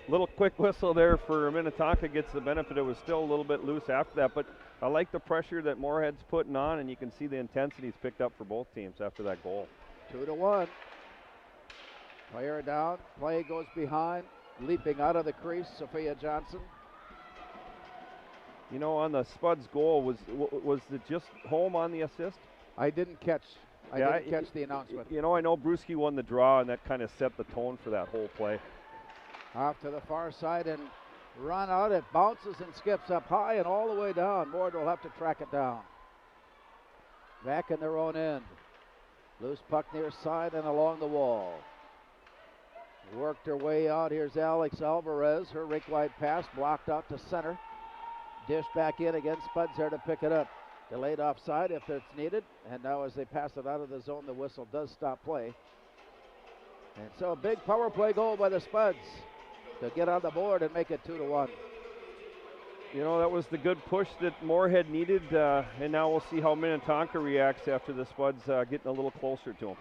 little quick whistle there for Minnetonka gets the benefit. It was still a little bit loose after that, but I like the pressure that Moorhead's putting on, and you can see the intensity's picked up for both teams after that goal. 2-1. Player down, play goes behind, leaping out of the crease, Sophia Johnson. You know, on the Spuds goal, was it just home on the assist? I didn't catch the announcement. You know, I know Brewski won the draw, and that kind of set the tone for that whole play. Off to the far side and run out. It bounces and skips up high and all the way down. Moorhead will have to track it down. Back in their own end. Loose puck near side and along the wall. Worked her way out. Here's Alex Alvarez. Her rink wide pass blocked out to center. Dish back in again. Spuds there to pick it up. Delayed offside if it's needed. And now as they pass it out of the zone, the whistle does stop play. And so a big power play goal by the Spuds to get on the board and make it 2-1. You know, that was the good push that Moorhead needed, and now we'll see how Minnetonka reacts after the Spuds getting a little closer to them.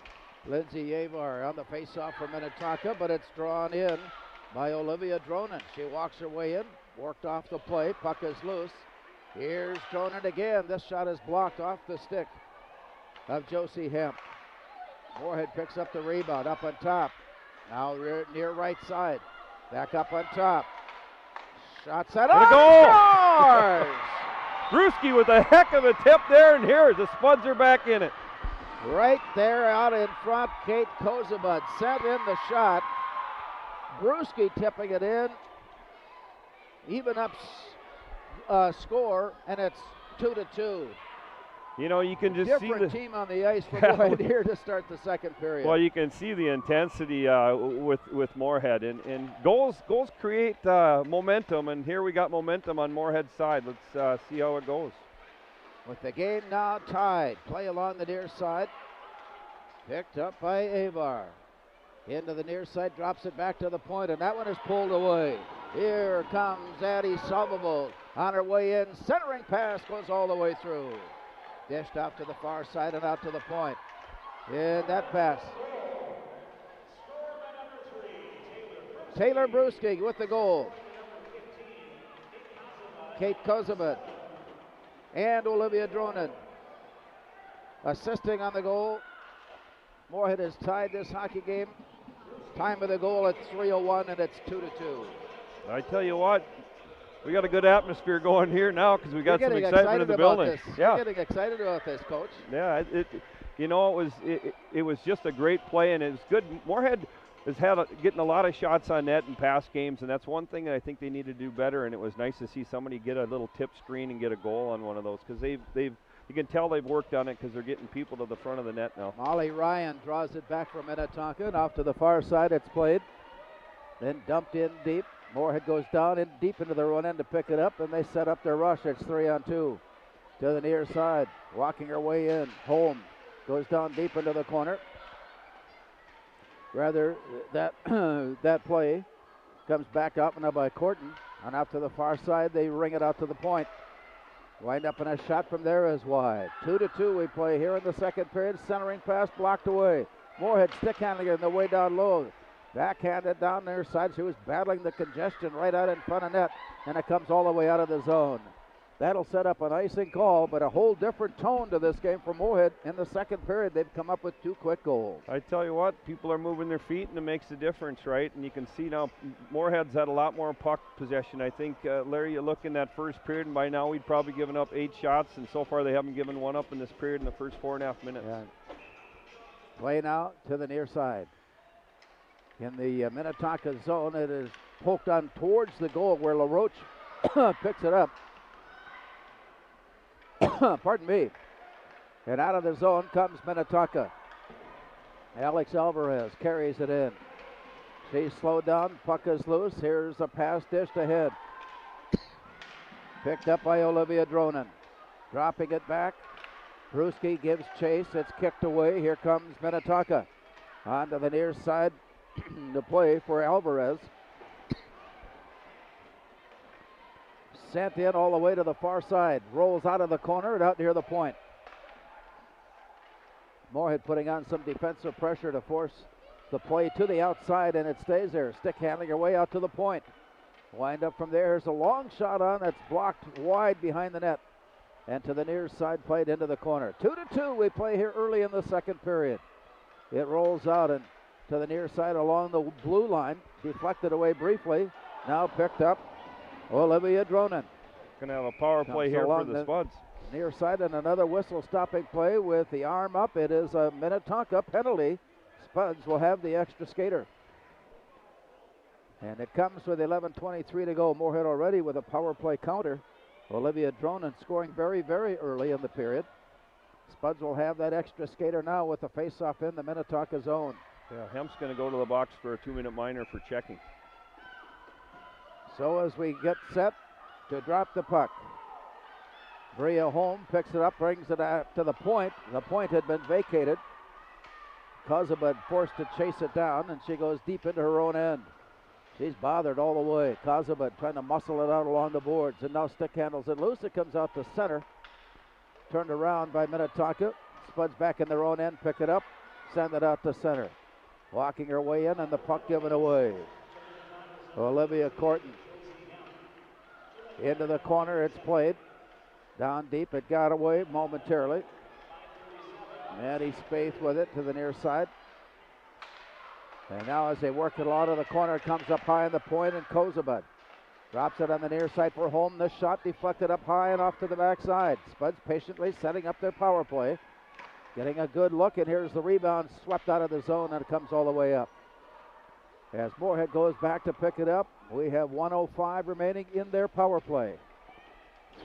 Lindsay Yavar on the face-off for Minnetonka, but it's drawn in by Olivia Dronen. She walks her way in, worked off the play, puck is loose. Here's Dronen again. This shot is blocked off the stick of Josie Hemp. Moorhead picks up the rebound up on top. Now near right side. Back up on top. Shot set up. Goal! Brewski with a heck of a tip there, and here the Spuds are back in it. Right there out in front, Kate Kozabud sent in the shot. Brewski tipping it in. Even up score, and it's 2-2. You know, you can just see different team on the ice for Moorhead here to start the second period. Well, you can see the intensity with Moorhead, and goals create momentum, and here we got momentum on Moorhead's side. Let's see how it goes. With the game now tied, play along the near side, picked up by Avar. Into the near side, drops it back to the point, and that one is pulled away. Here comes Addie Salvable on her way in. Centering pass goes all the way through. Dished off to the far side and out to the point. In that pass. Taylor Brewski with the goal. Kate Kozabud and Olivia Dronen assisting on the goal. Moorhead has tied this hockey game. Time of the goal at 3:01, and it's 2-2. I tell you what, we got a good atmosphere going here now because we got some excitement in the building. Yeah, you're getting excited about this, Coach. Yeah, it was just a great play, and it was good. Moorhead has getting a lot of shots on net in past games, and that's one thing that I think they need to do better. And it was nice to see somebody get a little tip screen and get a goal on one of those because you can tell they've worked on it because they're getting people to the front of the net now. Molly Ryan draws it back from Minnetonka, and off to the far side it's played. Then dumped in deep. Moorhead goes down in deep into their own end to pick it up, and they set up their rush. It's 3-on-2 to the near side. Walking her way in. Holm goes down deep into the corner. Rather, that play comes back up now by Corton. And out to the far side, they ring it out to the point. Wind up in a shot from there is wide. 2-2 we play here in the second period. Centering pass blocked away. Moorhead stick handling it on the way down low. Backhanded down their side. She was battling the congestion right out in front of net, and it comes all the way out of the zone. That'll set up an icing call, but a whole different tone to this game for Moorhead. In the second period, they've come up with 2 quick goals. I tell you what, people are moving their feet, and it makes a difference, right? And you can see now Moorhead's had a lot more puck possession. I think, Larry, you look in that first period, and by now we'd probably given up 8 shots, and so far they haven't given one up in this period in the first 4.5 minutes. Yeah. Play now to the near side. In the Minnetonka zone, it is poked on towards the goal where LaRoche picks it up. Pardon me. And out of the zone comes Minnetonka. Alex Alvarez carries it in. She's slowed down. Puck is loose. Here's a pass dished ahead. Picked up by Olivia Dronen. Dropping it back. Brewski gives chase. It's kicked away. Here comes Minnetonka. Onto the near side to play for Alvarez. Sent in all the way to the far side. Rolls out of the corner and out near the point. Moorhead putting on some defensive pressure to force the play to the outside, and it stays there. Stick handling her way out to the point. Wind up from there. Here's a long shot on that's blocked wide behind the net. And to the near side, played into the corner. 2-2 we play here early in the second period. It rolls out and to the near side along the blue line. Deflected away briefly. Now picked up Olivia Dronen. Going to have a power play here for the Spuds. Near side and another whistle stopping play with the arm up. It is a Minnetonka penalty. Spuds will have the extra skater. And it comes with 11:23 to go. Moorhead already with a power play counter. Olivia Dronen scoring very, very early in the period. Spuds will have that extra skater now with the face-off in the Minnetonka zone. Yeah, Hemp's going to go to the box for a 2-minute minor for checking. So as we get set to drop the puck, Bria Holm picks it up, brings it out to the point. The point had been vacated. Kozubud forced to chase it down, and she goes deep into her own end. She's bothered all the way. Kozubud trying to muscle it out along the boards, and now stick handles it loose. It comes out to center. Turned around by Minnetonka. Spuds back in their own end, pick it up, send it out to center. Walking her way in, and the puck given away. Olivia Corton. Into the corner, it's played. Down deep, it got away momentarily. Maddie Spaeth with it to the near side. And now as they work it out of the corner, it comes up high in the point, and Kozubud drops it on the near side for home. This shot deflected up high and off to the backside. Spuds patiently setting up their power play. Getting a good look, and here's the rebound swept out of the zone, and it comes all the way up. As Moorhead goes back to pick it up, we have 1:05 remaining in their power play.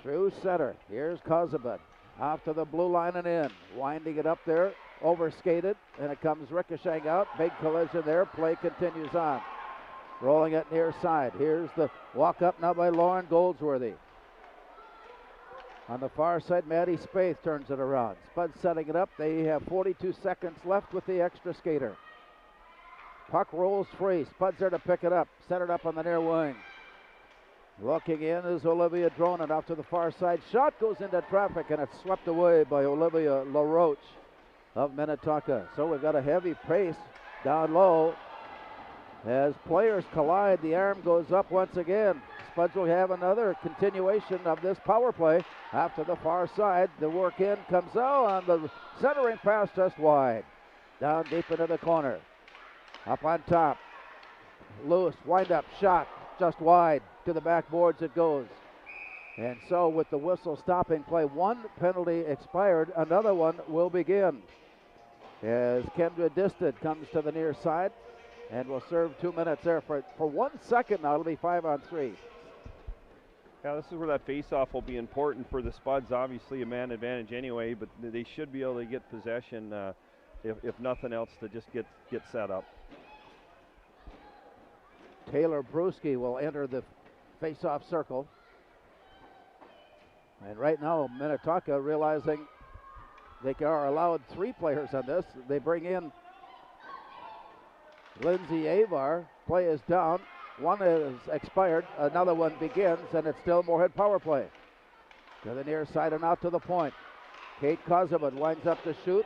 Through center, here's Kozubud. Off to the blue line and in. Winding it up there, overskated, and it comes ricocheting out. Big collision there, play continues on. Rolling it near side. Here's the walk up now by Lauren Goldsworthy. On the far side, Maddie Spaeth turns it around. Spuds setting it up. They have 42 seconds left with the extra skater. Puck rolls free. Spuds there to pick it up. Set it up on the near wing. Looking in is Olivia Dronen off to the far side. Shot goes into traffic, and it's swept away by Olivia LaRoche of Minnetonka. So we've got a heavy pace down low. As players collide, the arm goes up once again. Spuds will have another continuation of this power play. After the far side, the work in comes out on the centering pass just wide. Down deep into the corner. Up on top. Loose, wind up, shot just wide. To the backboards it goes. And so with the whistle stopping play, one penalty expired, another one will begin. As Kendra Disted comes to the near side and will serve 2 minutes there for 1 second now. It'll be 5-on-3. Yeah, this is where that face-off will be important for the Spuds. Obviously a man advantage anyway, but they should be able to get possession, if nothing else, to just get set up. Taylor Brewski will enter the face-off circle. And right now, Minnetonka realizing they are allowed 3 players on this. They bring in Lindsay Avar. Play is down. One is expired. Another one begins, and it's still Moorhead power play. To the near side and out to the point. Kate Kozubud winds up to shoot.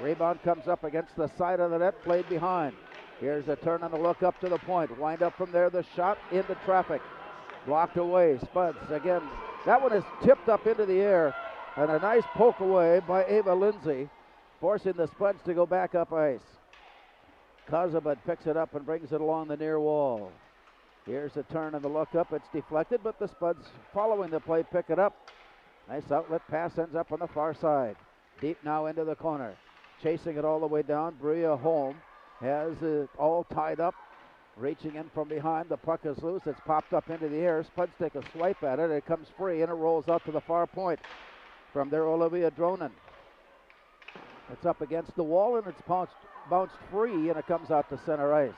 Rebound comes up against the side of the net, played behind. Here's a turn and a look up to the point. Wind up from there, the shot into traffic. Blocked away. Spuds again That one is tipped up into the air, and a nice poke away by Ava Lindsay, forcing the Spuds to go back up ice. Kozabud picks it up and brings it along the near wall. Here's a turn and the look up. It's deflected, but the Spuds, following the play, pick it up. Nice outlet pass, ends up on the far side. Deep now into the corner. Chasing it all the way down. Bria Holm has it all tied up. Reaching in from behind. The puck is loose. It's popped up into the air. Spuds take a swipe at it. It comes free, and it rolls out to the far point. From there, Olivia Dronen. It's up against the wall, and it's bounced free, and it comes out to center ice.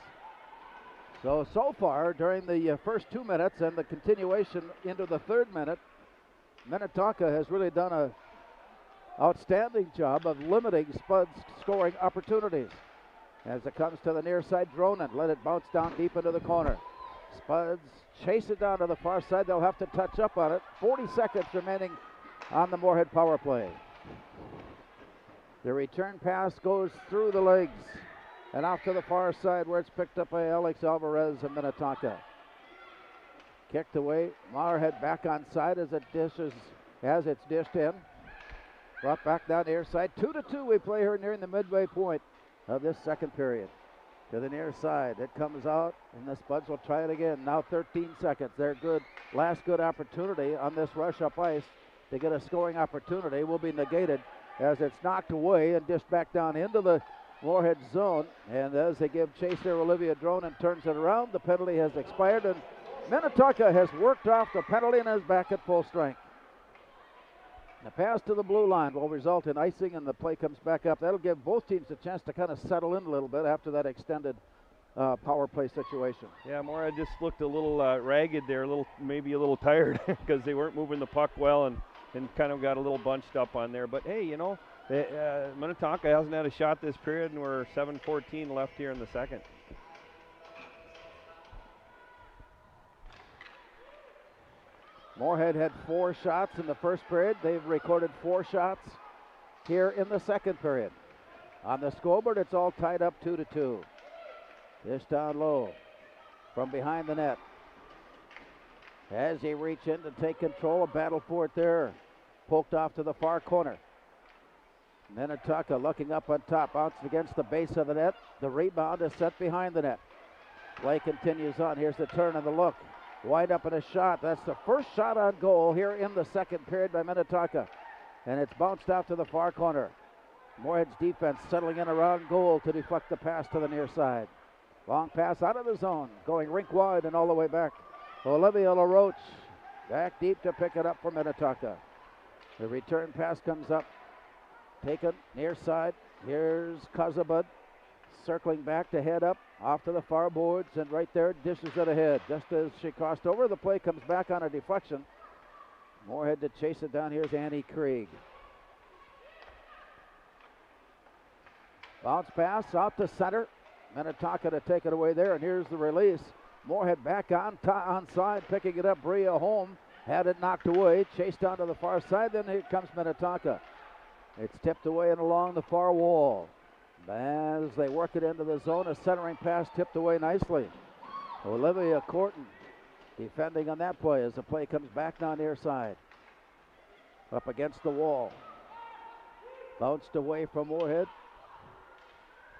So far, during the first 2 minutes and the continuation into the third minute, Minnetonka has really done an outstanding job of limiting Spuds' scoring opportunities. As it comes to the near side, Dronen let it bounce down deep into the corner. Spuds chase it down to the far side. They'll have to touch up on it. 40 seconds remaining on the Moorhead power play. The return pass goes through the legs and off to the far side where it's picked up by Alex Alvarez of Minnetonka. Kicked away. Moorhead back on side as it's dished in. Brought back down the near side. 2-2 we play here nearing the midway point of this second period. To the near side. It comes out, and the Spuds will try it again. Now 13 seconds. Their last good opportunity on this rush up ice to get a scoring opportunity will be negated as it's knocked away and dished back down into the Moorhead zone. And as they give chase there, Olivia Dronen turns it around. The penalty has expired, and Minnetonka has worked off the penalty and is back at full strength. The pass to the blue line will result in icing, and the play comes back up. That'll give both teams a chance to kind of settle in a little bit after that extended power play situation. Yeah, Moorhead just looked a little ragged there, maybe a little tired because they weren't moving the puck well and kind of got a little bunched up on there. But hey, Minnetonka hasn't had a shot this period, and we're 7:14 left here in the second. Moorhead had 4 shots in the first period. They've recorded 4 shots here in the second period. On the scoreboard, it's all tied up 2-2. This down low from behind the net. As they reach in to take control, a battle for it there. Poked off to the far corner. Minnetonka looking up on top, bounced against the base of the net. The rebound is set behind the net. Play continues on. Here's the turn and the look. Wide up in a shot. That's the first shot on goal here in the second period by Minnetonka. And it's bounced out to the far corner. Moorhead's defense settling in around goal to deflect the pass to the near side. Long pass out of the zone, going rink wide and all the way back. Olivia LaRoche back deep to pick it up for Minnetonka. The return pass comes up. Taken near side. Here's Kozabud circling back to head up off to the far boards, and right there dishes it ahead. Just as she crossed over, the play comes back on a deflection. Moorhead to chase it down. Here's Annie Krieg. Bounce pass out to center. Minnetonka to take it away there, and here's the release. Moorhead back on side, picking it up. Bria Holm had it knocked away, chased down to the far side. Then here comes Minnetonka. It's tipped away and along the far wall. As they work it into the zone, a centering pass tipped away nicely. Olivia Corton defending on that play as the play comes back down near side. Up against the wall. Bounced away from Moorhead.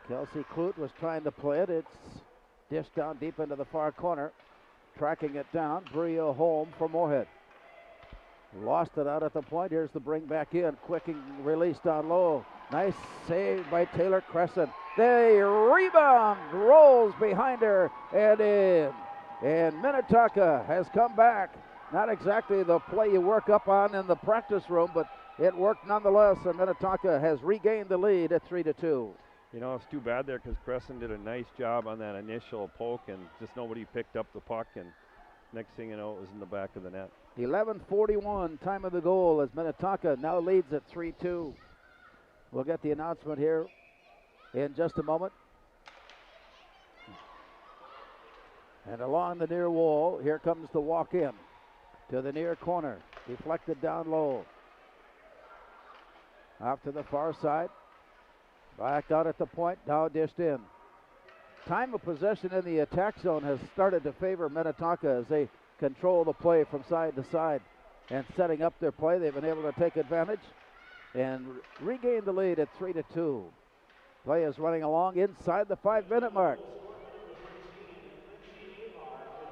Kelsey Clute was trying to play it. It's dished down deep into the far corner. Tracking it down, Bria Holm for Moorhead. Lost it out at the point. Here's the bring back in. Quicking release down low. Nice save by Taylor Crescent. The rebound rolls behind her and in. And Minnetonka has come back. Not exactly the play you work up on in the practice room, but it worked nonetheless. And Minnetonka has regained the lead at 3-2. It's too bad there because Crescent did a nice job on that initial poke, and just nobody picked up the puck, and next thing you know, it was in the back of the net. 11:41, time of the goal, as Minnetonka now leads at 3-2. We'll get the announcement here in just a moment. And along the near wall, here comes the walk-in to the near corner. Deflected down low. Off to the far side. Back out at the point, now dished in. Time of possession in the attack zone has started to favor Minnetonka as they control the play from side to side. and setting up their play. They've been able to take advantage and regain the lead at 3-2. Play is running along inside the 5-minute mark.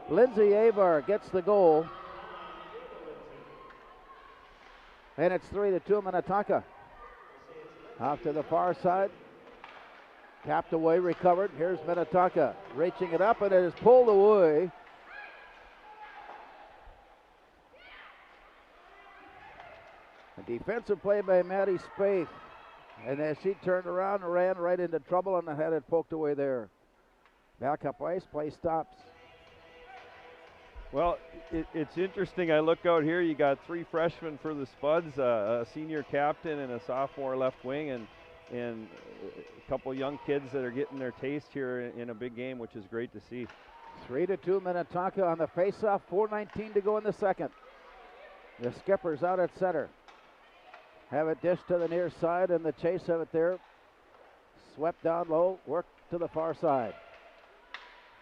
Lindsay Avar gets the goal. And it's 3-2 Minnetonka. Off to the far side. Tapped away, recovered. Here's Minnetonka reaching it up, and it is pulled away. A defensive play by Maddie Spaeth. And as she turned around and ran right into trouble and had it poked away there. Back up ice, play stops. Well, it's interesting. I look out here, you got 3 freshmen for the Spuds, a senior captain and a sophomore left wing, and a couple young kids that are getting their taste here in a big game, which is great to see. 3-2 Minnetonka on the faceoff, 4:19 to go in the second. The Skippers out at center. Have it dished to the near side, and the chase of it there. Swept down low, worked to the far side.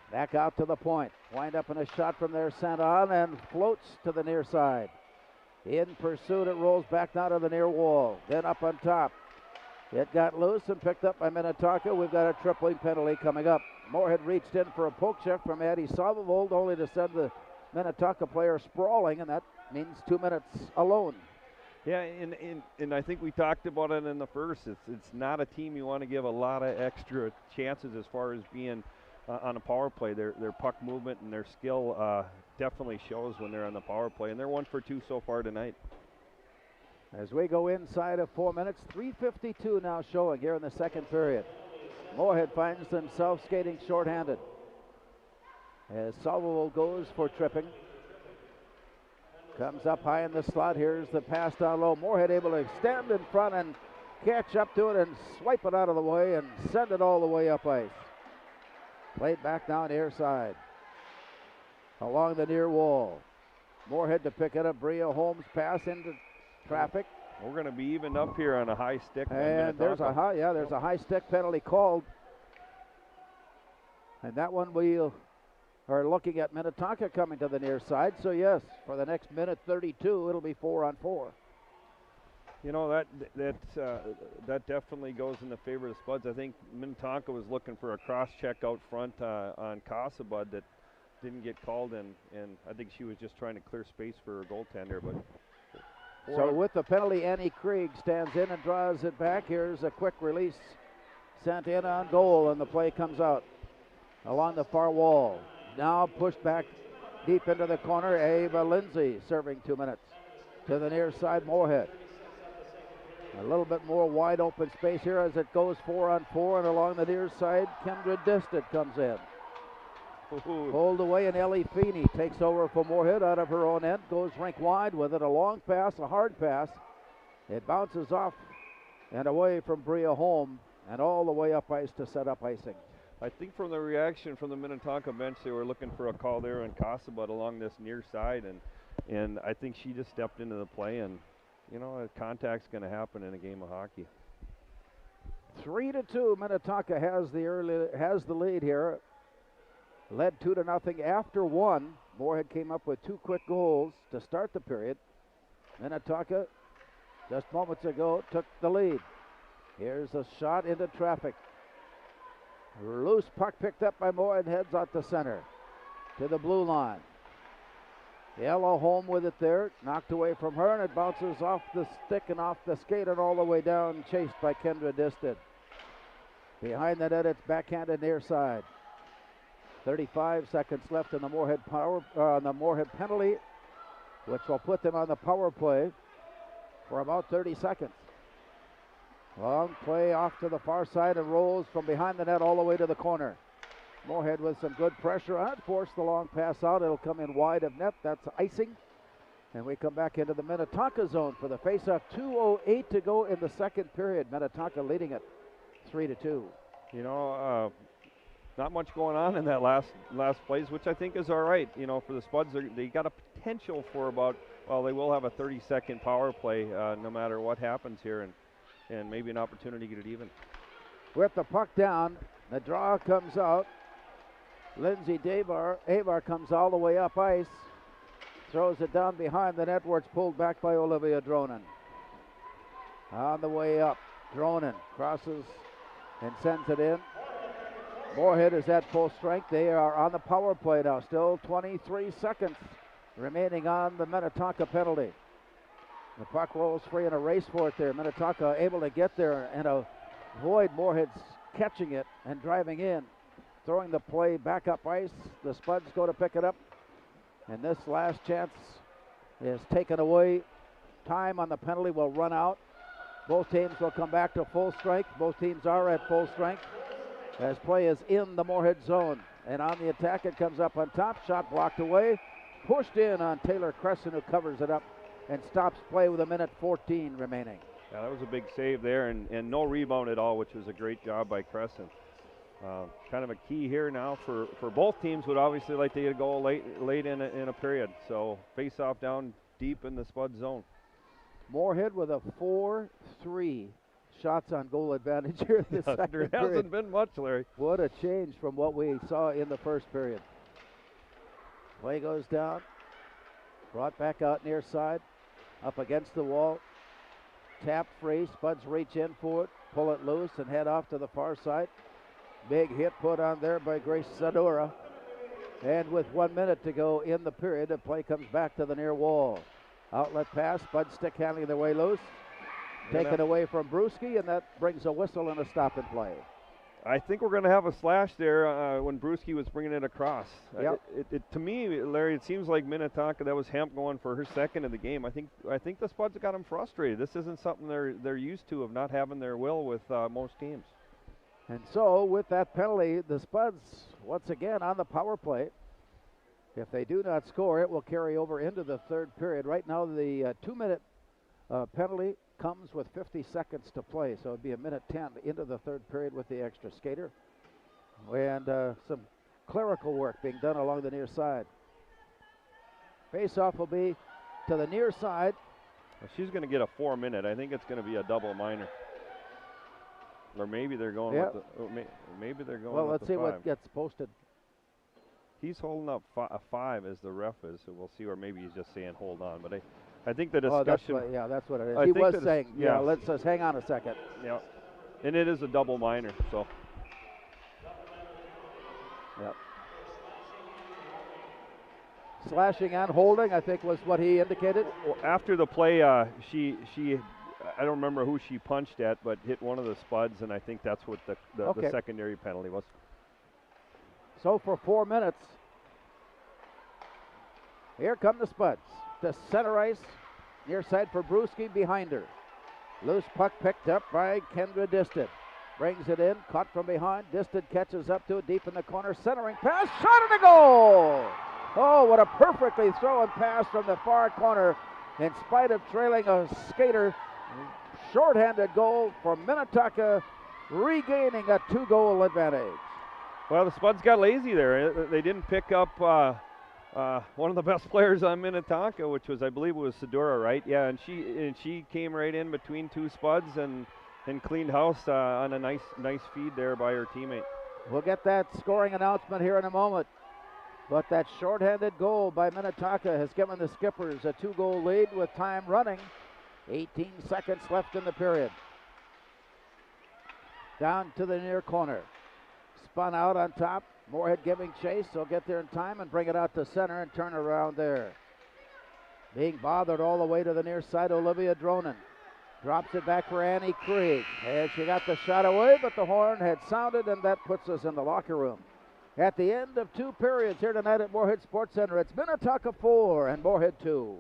Back out to the point. Wind up in a shot from there, sent on, and floats to the near side. In pursuit, it rolls back down to the near wall. Then up on top. It got loose and picked up by Minnetonka. We've got a tripling penalty coming up. Moorhead reached in for a poke check from Addie Salvold, only to send the Minnetonka player sprawling, and that means 2 minutes alone. Yeah, and I think we talked about it in the first. It's not a team you want to give a lot of extra chances as far as being on a power play. Their puck movement and their skill definitely shows when they're on the power play, and they're 1 for 2 so far tonight. As we go inside of 4 minutes, 3:52 now showing here in the second period. Moorhead finds themselves skating shorthanded as Salvold goes for tripping. Comes up high in the slot. Here's the pass down low. Moorhead able to stand in front and catch up to it and swipe it out of the way and send it all the way up ice. Played back down near side. Along the near wall. Moorhead to pick it up. Bria Holmes pass into traffic. We're going to be even up here on a high stick. And there's a high stick penalty called. And that one we are looking at Minnetonka coming to the near side. So yes, for the next minute 32, it'll be 4-on-4. You know, that definitely goes in the favor of the Spuds. I think Minnetonka was looking for a cross check out front on Casabud that didn't get called, and I think she was just trying to clear space for her goaltender. But so with the penalty, Annie Krieg stands in and draws it back. Here's a quick release sent in on goal, and the play comes out along the far wall. Now pushed back deep into the corner. Ava Lindsay serving 2 minutes to the near side. Moorhead. A little bit more wide open space here as it goes 4-on-4, and along the near side, Kendra Disted comes in. Pulled away, and Ellie Feeney takes over for Moorhead out of her own end, goes rink wide with it, a long pass, a hard pass. It bounces off and away from Bria Holm and all the way up ice to set up icing. I think from the reaction from the Minnetonka bench, they were looking for a call there on Casabud along this near side, and I think she just stepped into the play, and you know, a contact's going to happen in a game of hockey. 3-2, Minnetonka has the lead here. Led 2-0 after one. Moorhead came up with 2 quick goals to start the period. Minnetonka, just moments ago, took the lead. Here's a shot into traffic. Loose puck picked up by Moorhead, heads out the center to the blue line. Ella home with it there, knocked away from her, and it bounces off the stick and off the skate and all the way down, chased by Kendra Disted. Behind the net, it's backhanded near side. 35 seconds left in the Moorhead Moorhead penalty, which will put them on the power play for about 30 seconds. Long play off to the far side and rolls from behind the net all the way to the corner. Moorhead with some good pressure on it, forced the long pass out. It'll come in wide of net. That's icing. And we come back into the Minnetonka zone for the faceoff. 2:08 to go in the second period. Minnetonka leading it 3-2. You know, not much going on in that last plays, which I think is all right. You know, for the Spuds, they got a potential for they will have a 30-second power play no matter what happens here, and maybe an opportunity to get it even. With the puck down, the draw comes out. Lindsay Avar comes all the way up ice. throws it down behind the net where it's pulled back by Olivia Dronen. On the way up, Dronen crosses and sends it in. Moorhead is at full strength. They are on the power play now. Still 23 seconds remaining on the Minnetonka penalty. The puck rolls free in a race for it there. Minnetonka able to get there and avoid Moorhead's catching it and driving in. Throwing the play back up ice. The Spuds go to pick it up. And this last chance is taken away. Time on the penalty will run out. Both teams will come back to full strength. Both teams are at full strength as play is in the Moorhead zone. And on the attack, it comes up on top. Shot blocked away. Pushed in on Taylor Crescent, who covers it up and stops play with 1:14 remaining. Yeah, that was a big save there, and no rebound at all, which was a great job by Crescent. Kind of a key here now for both teams would obviously like to get a goal late in a period. So face off down deep in the Spud zone. Moorhead with a 4-3 shots on goal advantage here in the second period. There hasn't been much, Larry. What a change from what we saw in the first period. Play goes down. Brought back out near side. Up against the wall. Tap free. Spuds reach in for it. Pull it loose and head off to the far side. Big hit put on there by Grace Sadora. And with 1 minute to go in the period, the play comes back to the near wall. Outlet pass. Spud stick handling their way loose. Taken away from Brewski, and that brings a whistle and a stop and play. I think we're going to have a slash there when Brewski was bringing it across. Yep. To me, Larry, it seems like Minnetonka, that was Hemp going for her second of the game. I think the Spuds have got them frustrated. This isn't something they're used to, of not having their will with most teams. And so with that penalty, the Spuds once again on the power play. If they do not score, it will carry over into the third period. Right now the 2-minute penalty comes with 50 seconds to play, so it'd be 1:10 into the third period with the extra skater. And some clerical work being done along the near side. Face-off will be to the near side. Well, she's going to get a 4-minute. I think it's going to be a double minor. Or maybe they're going with the, maybe they're going well, with let's the see 5. what gets posted. He's holding up a 5 as the ref is, so we'll see, or maybe he's just saying hold on. But I think the discussion. That's what it is. He was saying, let's just hang on a second. Yeah, and it is a double minor, so. Yep. Slashing and holding, I think, was what he indicated. Well, after the play, she I don't remember who she punched at, but hit one of the Spuds, and I think that's what the secondary penalty was. So for 4 minutes, here come the Spuds to center ice, near side for Brewski, behind her. Loose puck picked up by Kendra Disted. Brings it in, caught from behind. Disted catches up to it deep in the corner, centering pass, shot and a goal! Oh, what a perfectly thrown pass from the far corner in spite of trailing a skater. Shorthanded goal for Minnetonka, regaining a 2-goal advantage. Well, the Spuds got lazy there. They didn't pick up one of the best players on Minnetonka, which was, I believe, was Sedora, right? Yeah, and she came right in between two Spuds and cleaned house on a nice feed there by her teammate. We'll get that scoring announcement here in a moment. But that shorthanded goal by Minnetonka has given the Skippers a 2-goal lead with time running. 18 seconds left in the period. Down to the near corner. Spun out on top. Moorhead giving chase. They'll get there in time and bring it out to center and turn around there. Being bothered all the way to the near side, Olivia Dronen. Drops it back for Annie Krieg. And she got the shot away, but the horn had sounded, and that puts us in the locker room. At the end of 2 periods here tonight at Moorhead Sports Center, it's Minnetonka 4 and Moorhead 2.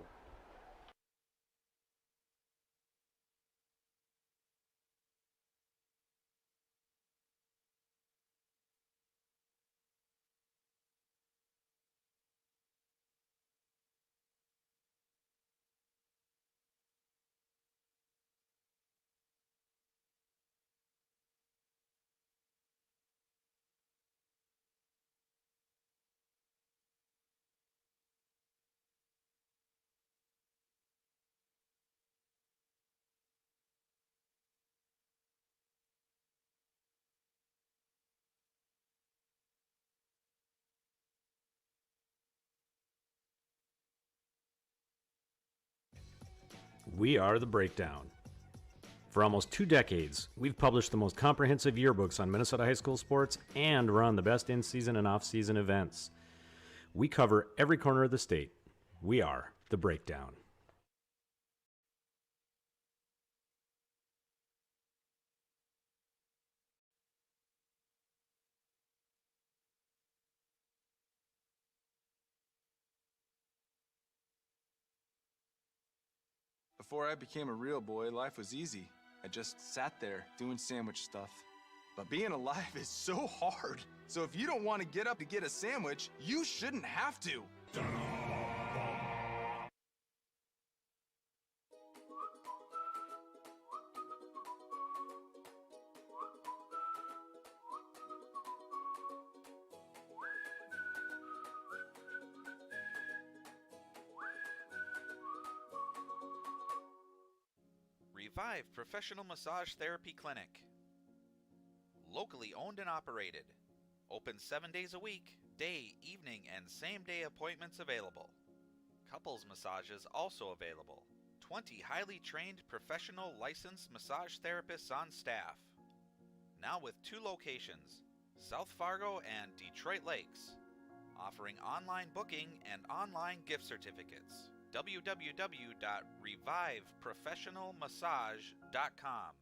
We are The Breakdown. For almost 2 decades, we've published the most comprehensive yearbooks on Minnesota high school sports and run the best in-season and off-season events. We cover every corner of the state. We are The Breakdown. Before I became a real boy, life was easy. I just sat there doing sandwich stuff. But being alive is so hard. So if you don't want to get up to get a sandwich, you shouldn't have to. Revive Professional Massage Therapy Clinic. Locally owned and operated. Open 7 days a week, day, evening, and same-day appointments available. Couples massages also available. 20 highly trained professional licensed massage therapists on staff. Now with 2 locations, South Fargo and Detroit Lakes. Offering online booking and online gift certificates. www.reviveprofessionalmassage.com.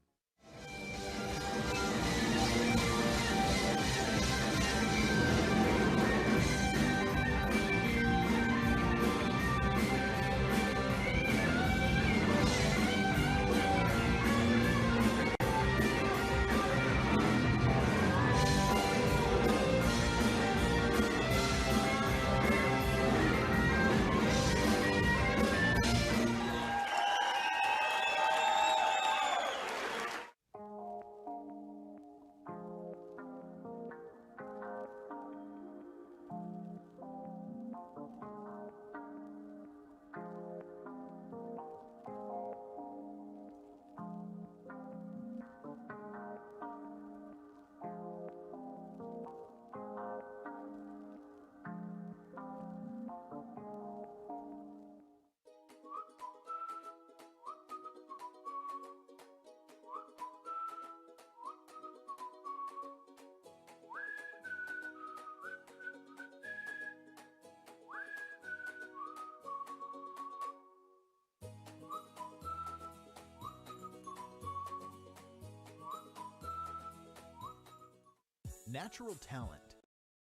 Natural talent,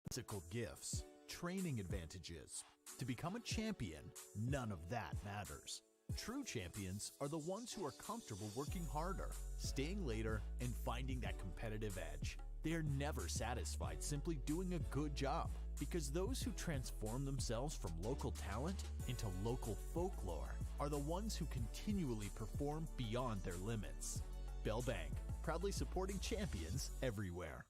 physical gifts, training advantages. To become a champion, none of that matters. True champions are the ones who are comfortable working harder, staying later, and finding that competitive edge. They are never satisfied simply doing a good job, because those who transform themselves from local talent into local folklore are the ones who continually perform beyond their limits. Bell Bank, proudly supporting champions everywhere.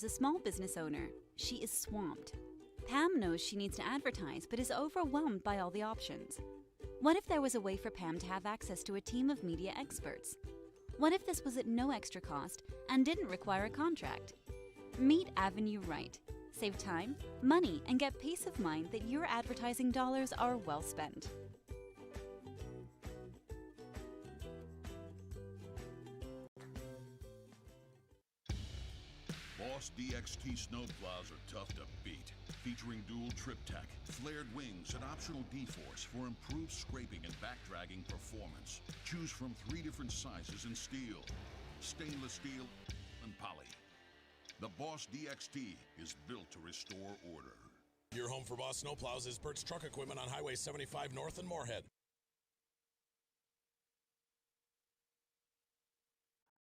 a small business owner. She is swamped. Pam knows she needs to advertise but is overwhelmed by all the options. What if there was a way for Pam to have access to a team of media experts? What if this was at no extra cost and didn't require a contract? Meet Avenue Right. Save time, money, and get peace of mind that your advertising dollars are well spent. Boss DXT snowplows are tough to beat. Featuring dual trip tech, flared wings, and optional D-force for improved scraping and backdragging performance. Choose from 3 different sizes in steel, stainless steel, and poly. The Boss DXT is built to restore order. Your home for Boss snowplows is Bert's Truck Equipment on Highway 75 North in Moorhead.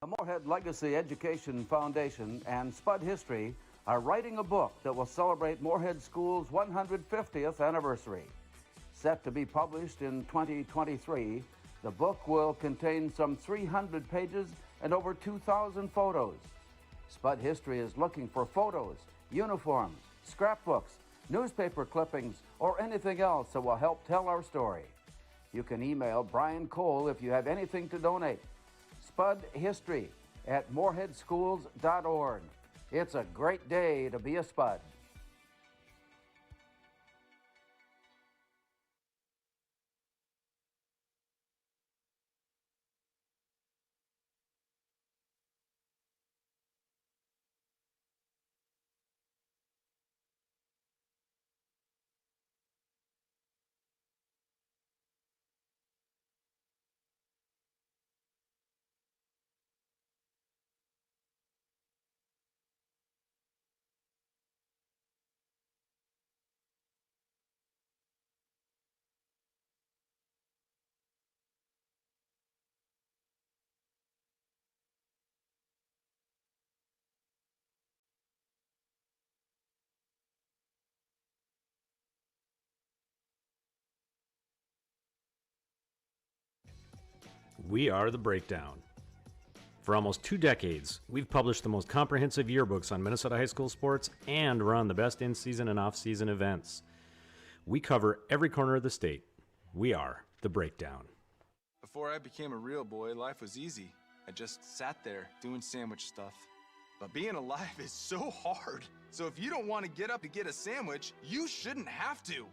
The Moorhead Legacy Education Foundation and Spud History are writing a book that will celebrate Moorhead School's 150th anniversary. Set to be published in 2023, the book will contain some 300 pages and over 2,000 photos. Spud History is looking for photos, uniforms, scrapbooks, newspaper clippings, or anything else that will help tell our story. You can email Brian Cole if you have anything to donate. Spud History at moorheadschools.org. It's a great day to be a Spud. We are The Breakdown. For almost 2 decades, we've published the most comprehensive yearbooks on Minnesota high school sports and run the best in-season and off-season events. We cover every corner of the state. We are The Breakdown. Before I became a real boy, life was easy. I just sat there doing sandwich stuff. But being alive is so hard. So if you don't want to get up to get a sandwich, you shouldn't have to.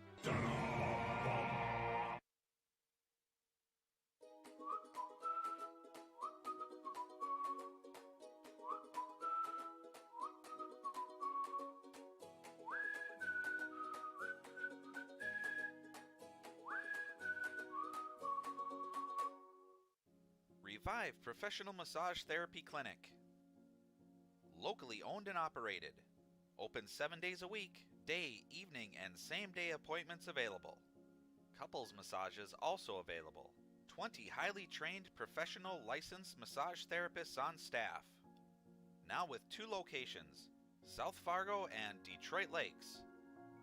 Revive Professional Massage Therapy Clinic. Locally owned and operated. Open 7 days a week, day, evening, and same-day appointments available. Couples massages also available. 20 highly trained professional licensed massage therapists on staff. Now with 2 locations, South Fargo and Detroit Lakes.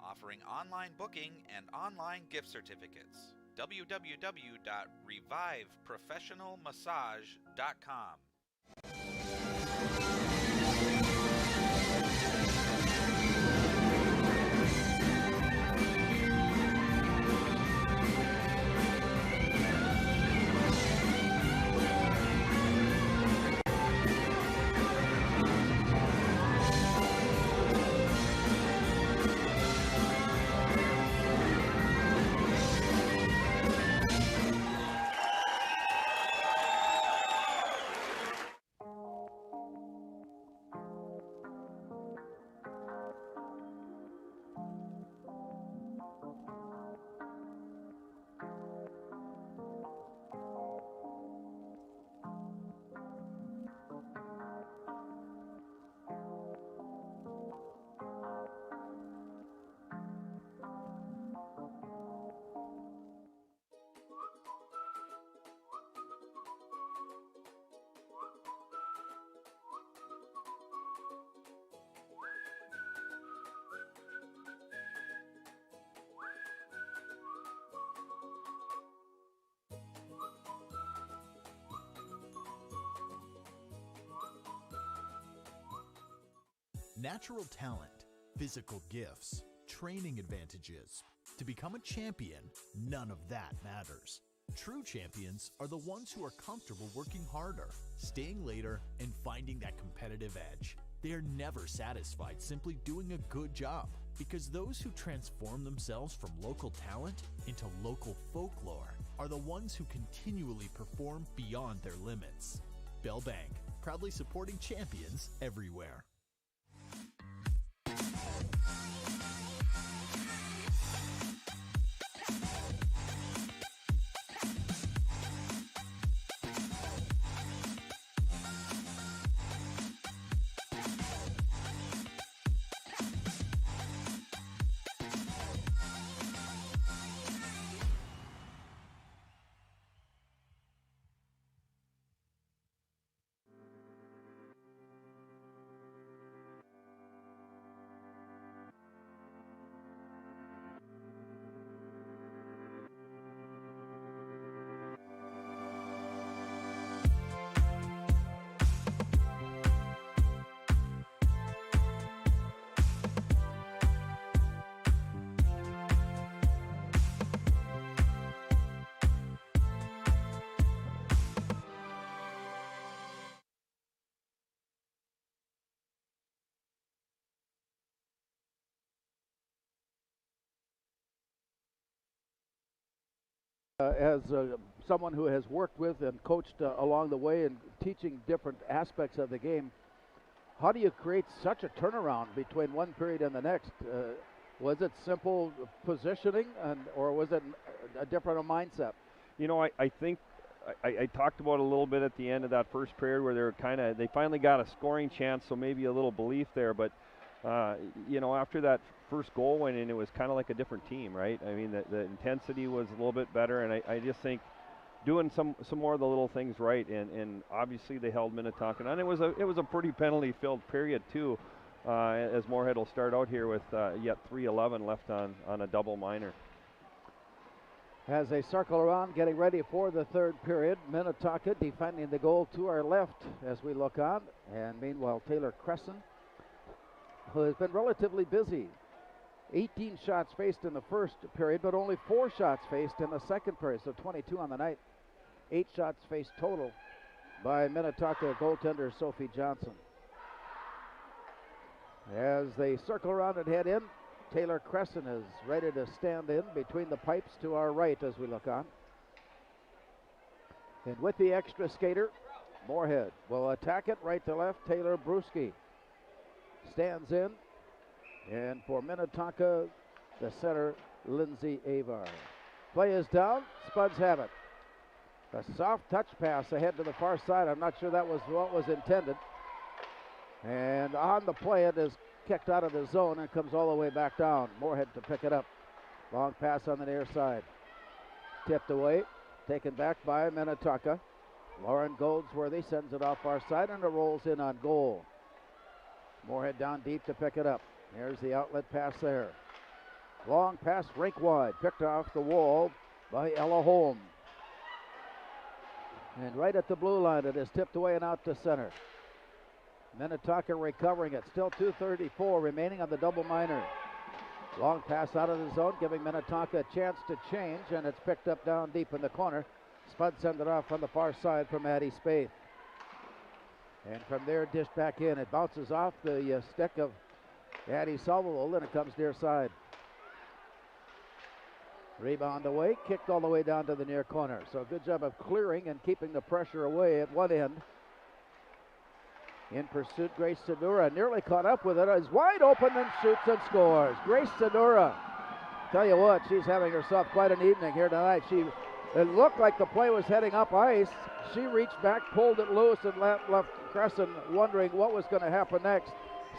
Offering online booking and online gift certificates. www.reviveprofessionalmassage.com. Natural talent, physical gifts, training advantages. To become a champion, none of that matters. True champions are the ones who are comfortable working harder, staying later, and finding that competitive edge. They are never satisfied simply doing a good job, because those who transform themselves from local talent into local folklore are the ones who continually perform beyond their limits. Bell Bank, proudly supporting champions everywhere. As someone who has worked with and coached along the way and teaching different aspects of the game, how do you create such a turnaround between one period and the next? Was it simple positioning, or was it a different mindset? You know, I think I talked about it a little bit at the end of that first period where they finally got a scoring chance, so maybe a little belief there. But you know, after that first goal went in, it was kind of like a different team, right? I mean, the intensity was a little bit better, and I just think doing some more of the little things right, and obviously they held Minnetonka, and it was a pretty penalty-filled period too, as Moorhead will start out here with yet 3:11 left on a double minor. As they circle around, getting ready for the third period, Minnetonka defending the goal to our left as we look on, and meanwhile Taylor Crescent, who has been relatively busy. 18 shots faced in the first period, but only 4 shots faced in the second period, so 22 on the night. 8 shots faced total by Minnetonka goaltender Sophie Johnson. As they circle around and head in, Taylor Crescent is ready to stand in between the pipes to our right as we look on. And with the extra skater, Moorhead will attack it right to left. Taylor Bruschi stands in. And for Minnetonka, the center, Lindsay Avar. Play is down. Spuds have it. A soft touch pass ahead to the far side. I'm not sure that was what was intended. And on the play, it is kicked out of the zone and comes all the way back down. Moorhead to pick it up. Long pass on the near side. Tipped away. Taken back by Minnetonka. Lauren Goldsworthy sends it off our side, and it rolls in on goal. Moorhead down deep to pick it up. There's the outlet pass there. Long pass rink wide. Picked off the wall by Ella Holm. And right at the blue line, it is tipped away and out to center. Minnetonka recovering it. Still 2:34 remaining on the double minor. Long pass out of the zone, giving Minnetonka a chance to change, and it's picked up down deep in the corner. Spud sends it off on the far side from Addie Spaeth. And from there, dished back in. It bounces off the stick of Addie Salvold, and it comes near side. Rebound away, kicked all the way down to the near corner. So good job of clearing and keeping the pressure away at one end. In pursuit, Grace Sedura nearly caught up with it. Is wide open and shoots and scores. Grace Sedura, tell you what, she's having herself quite an evening here tonight. It looked like the play was heading up ice. She reached back, pulled it loose, and left Crescent wondering what was going to happen next.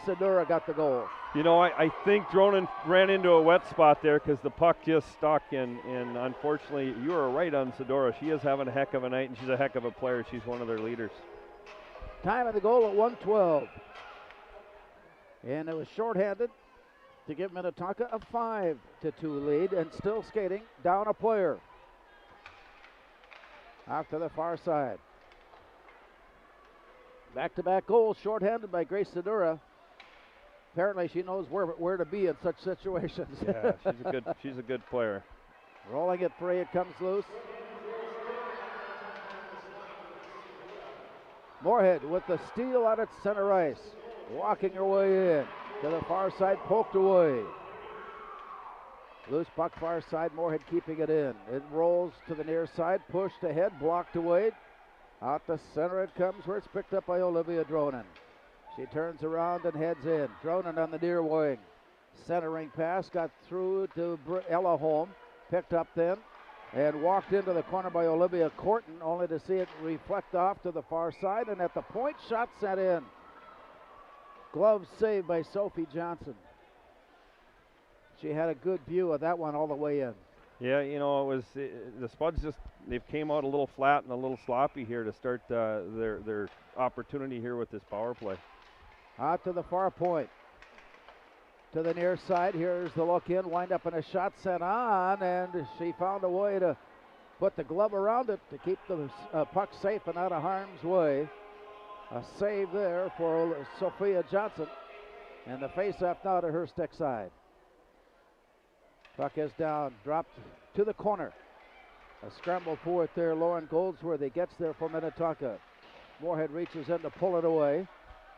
Sedura got the goal. You know, I think Dronen ran into a wet spot there because the puck just stuck, and unfortunately, you are right on Sedura. She is having a heck of a night, and she's a heck of a player. She's one of their leaders. Time of the goal at 1:12. And it was shorthanded to give Minnetonka a 5-2 lead, and still skating down a player. Off to the far side. Back-to-back goals, shorthanded by Grace Sedura. Apparently she knows where to be in such situations. Yeah, she's a good player. Rolling it free, it comes loose. Moorhead with the steal out at center ice. Walking her way in. To the far side, poked away. Loose puck far side, Moorhead keeping it in. It rolls to the near side, pushed ahead, blocked away. Out the center it comes, where it's picked up by Olivia Dronen. She turns around and heads in. Dronen on the near wing. Centering pass, got through to Ella Holm. Picked up then and walked into the corner by Olivia Corton, only to see it reflect off to the far side. And at the point, shot sent in. Glove saved by Sophie Johnson. She had a good view of that one all the way in. Yeah, you know, the Spuds they've came out a little flat and a little sloppy here to start their opportunity here with this power play. Out to the far point. To the near side, here's the look in, wind up and a shot sent on, and she found a way to put the glove around it to keep the puck safe and out of harm's way. A save there for Sophia Johnson, and the face-off now to her stick side. Puck is down, dropped to the corner. A scramble for it there, Lauren Goldsworthy gets there for Minnetonka. Moorhead reaches in to pull it away,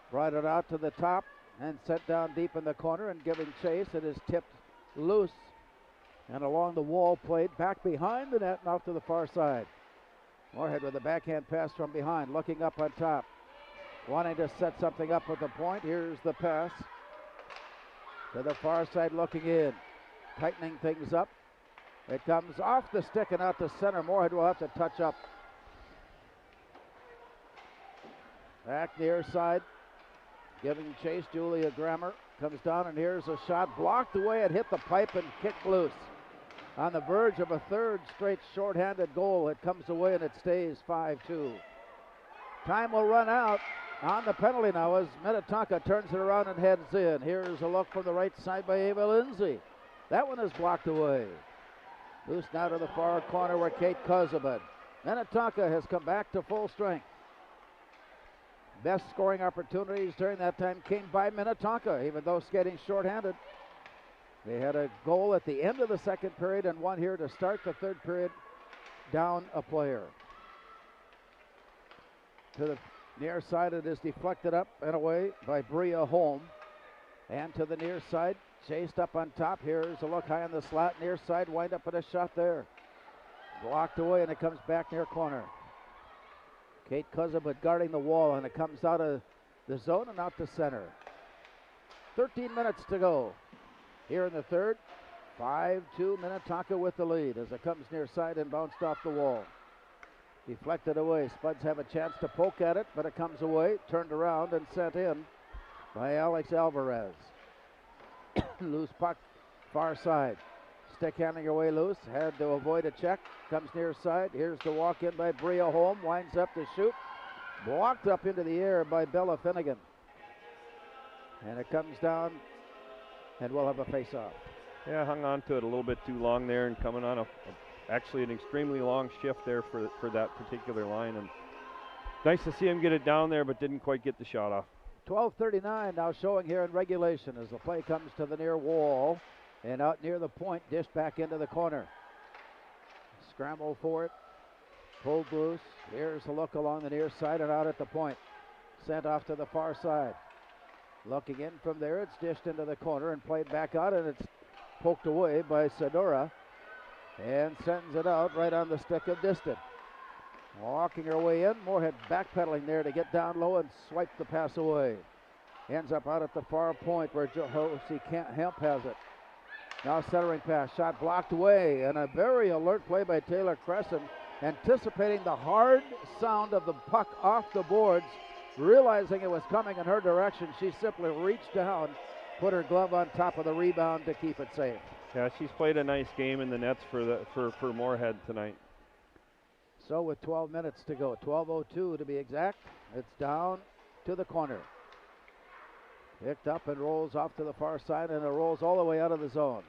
brought it out to the top, and set down deep in the corner and giving chase. It is tipped loose and along the wall, played back behind the net and out to the far side. Moorhead with a backhand pass from behind, looking up on top, wanting to set something up at the point. Here's the pass to the far side, looking in, tightening things up. It comes off the stick and out to center. Moorhead will have to touch up. Back near side. Giving chase, Julia Grammer comes down, and here's a shot blocked away. It hit the pipe and kicked loose. On the verge of a third straight shorthanded goal, it comes away and it stays 5-2. Time will run out on the penalty now as Minnetonka turns it around and heads in. Here's a look from the right side by Ava Lindsay. That one is blocked away. Loose now to the far corner where Kate Kozubin. Minnetonka has come back to full strength. Best scoring opportunities during that time came by Minnetonka, even though skating shorthanded. They had a goal at the end of the second period and one here to start the third period, down a player. To the near side, it is deflected up and away by Bria Holm. And to the near side, chased up on top. Here's a look high on the slot, near side, wind up and a shot there. Blocked away, and it comes back near corner. Kate Kozubin guarding the wall, and it comes out of the zone and out to center. 13 minutes to go here in the third. 5-2 Minnetonka with the lead as it comes near side and bounced off the wall. Deflected away. Spuds have a chance to poke at it, but it comes away, turned around and sent in by Alex Alvarez. Loose puck, far side. Stick handing away loose, had to avoid a check, comes near side. Here's the walk in by Bria Holm, winds up to shoot. Blocked up into the air by Bella Finnegan. And it comes down, and we'll have a face-off. Yeah, hung on to it a little bit too long there, and coming on actually an extremely long shift there for that particular line. And nice to see him get it down there, but didn't quite get the shot off. 12:39 now showing here in regulation as the play comes to the near wall. And out near the point, dished back into the corner. Scramble for it. Pulled loose. Here's a look along the near side and out at the point. Sent off to the far side. Looking in from there, it's dished into the corner and played back out, and it's poked away by Sedora. And sends it out right on the stick of Diston. Walking her way in. Moorhead backpedaling there to get down low and swipe the pass away. Ends up out at the far point where Josie Hemp has it. Now centering pass, shot blocked away, and a very alert play by Taylor Crescent, anticipating the hard sound of the puck off the boards, realizing it was coming in her direction. She simply reached down, put her glove on top of the rebound to keep it safe. Yeah, she's played a nice game in the nets for Moorhead tonight. So with 12 minutes to go, 12:02 to be exact, it's down to the corner. Picked up and rolls off to the far side, and it rolls all the way out of the zone.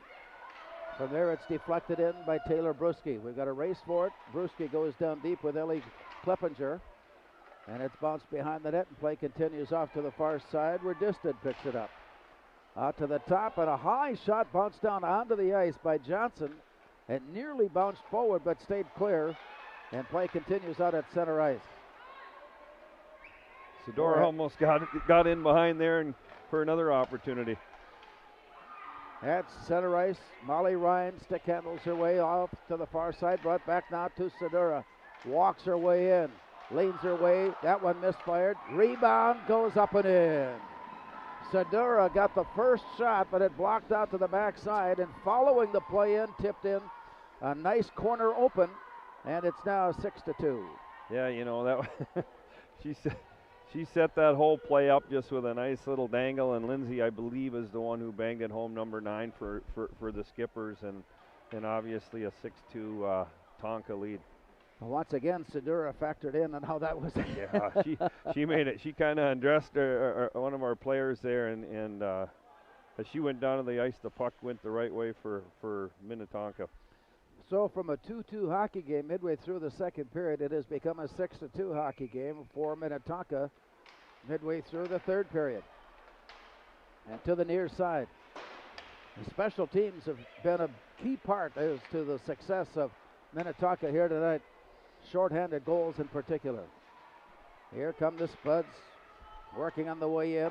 From there, it's deflected in by Taylor Brusky. We've got a race for it. Brusky goes down deep with Ellie Kleppinger, and it's bounced behind the net, and play continues off to the far side where Diston picks it up. Out to the top, and a high shot bounced down onto the ice by Johnson. It nearly bounced forward but stayed clear, and play continues out at center ice. Sedora almost got in behind there and for another opportunity. At center ice, Molly Ryan stick handles her way off to the far side, brought back now to Sedora. Walks her way in, leans her way, that one misfired. Rebound goes up and in. Sedora got the first shot, but it blocked out to the backside, and following the play in, tipped in a nice corner open, and it's now 6-2. Yeah, you know, that she set that whole play up just with a nice little dangle, and Lindsay, I believe, is the one who banged it home, number 9 for the Skippers, and obviously a 6-2 Tonka lead. Once again, Sedura factored in on how that was. Yeah, she made it. She kind of undressed one of our players there, and as she went down to the ice, the puck went the right way for Minnetonka. So from a 2-2 hockey game midway through the second period, it has become a 6-2 hockey game for Minnetonka midway through the third period. And to the near side. The special teams have been a key part as to the success of Minnetonka here tonight. Shorthanded goals in particular. Here come the Spuds working on the way in.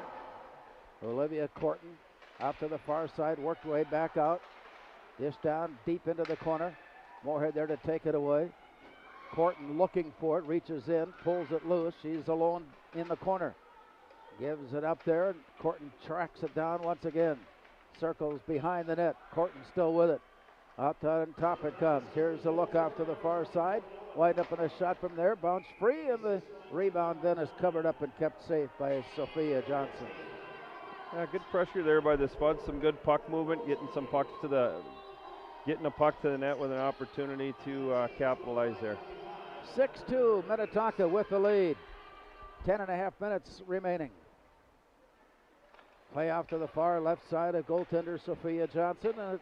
Olivia Corton out to the far side, worked way back out. Dish down deep into the corner. Moorhead there to take it away. Corton looking for it, reaches in, pulls it loose. She's alone in the corner. Gives it up there, and Corton tracks it down once again. Circles behind the net. Corton still with it. Out on top it comes. Here's a look off to the far side. Wide up in a shot from there. Bounce free, and the rebound then is covered up and kept safe by Sophia Johnson. Good pressure there by the Spuds. Some good puck movement, getting a puck to the net with an opportunity to capitalize there. 6-2, Minnetonka with the lead. 10.5 minutes remaining. Play off to the far left side of goaltender Sophia Johnson, and it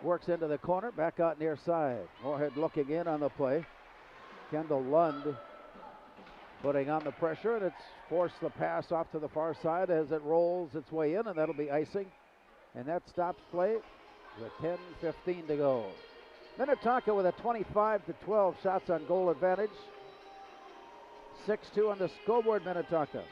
works into the corner, back out near side. Moorhead looking in on the play. Kendall Lund putting on the pressure, and it's forced the pass off to the far side as it rolls its way in, and that'll be icing. And that stops play with 10:15 to go. Minnetonka with a 25-12 shots on goal advantage. 6-2 on the scoreboard, Minnetonka.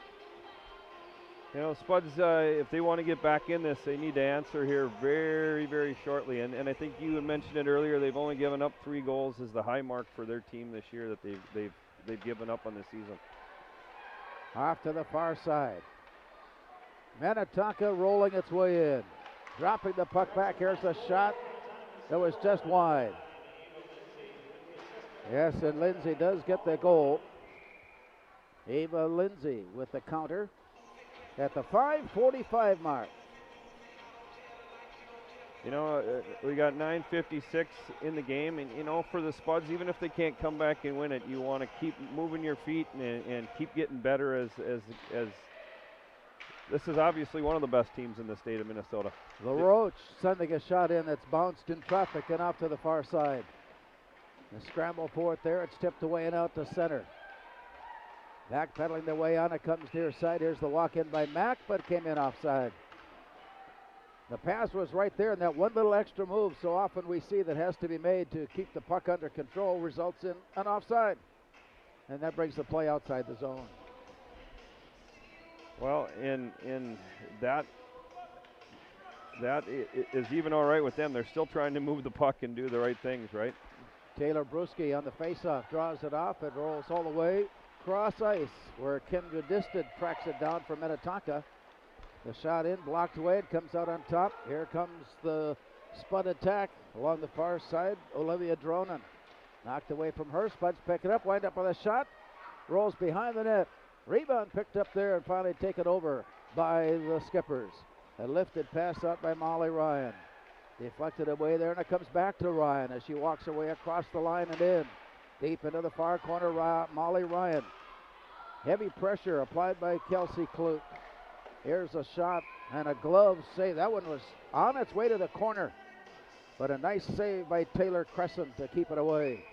You know, Spuds, if they want to get back in this, they need to answer here very, very shortly. And I think you had mentioned it earlier, they've only given up 3 goals as the high mark for their team this year that they've given up on this season. Off to the far side. Minnetonka rolling its way in. Dropping the puck back. Here's a shot that was just wide. Yes, and Lindsay does get the goal. Ava Lindsay with the counter at the 5:45 mark. You know, we got 9:56 in the game, and you know, for the Spuds, even if they can't come back and win it, you want to keep moving your feet and keep getting better as this is obviously one of the best teams in the state of Minnesota. LaRoche sending a shot in that's bounced in traffic and off to the far side. The scramble for it there. It's tipped away and out to center. Backpedaling the way on it, comes near side. Here's the walk in by Mack, but came in offside. The pass was right there, and that one little extra move so often we see that has to be made to keep the puck under control results in an offside. And that brings the play outside the zone. Well, in that is even all right with them. They're still trying to move the puck and do the right things, right? Taylor Bruschi on the faceoff draws it off. It rolls all the way cross ice where Kendra Disted tracks it down for Minnetonka. The shot in, blocked away. It comes out on top. Here comes the Spud attack along the far side. Olivia Dronen knocked away from her. Spuds pick it up, wind up with a shot. Rolls behind the net. Rebound picked up there and finally taken over by the Skippers. A lifted pass out by Molly Ryan. Deflected away there, and it comes back to Ryan as she walks her way across the line and in. Deep into the far corner, Molly Ryan. Heavy pressure applied by Kelsey Klute. Here's a shot and a glove save. That one was on its way to the corner, but a nice save by Taylor Crescent to keep it away.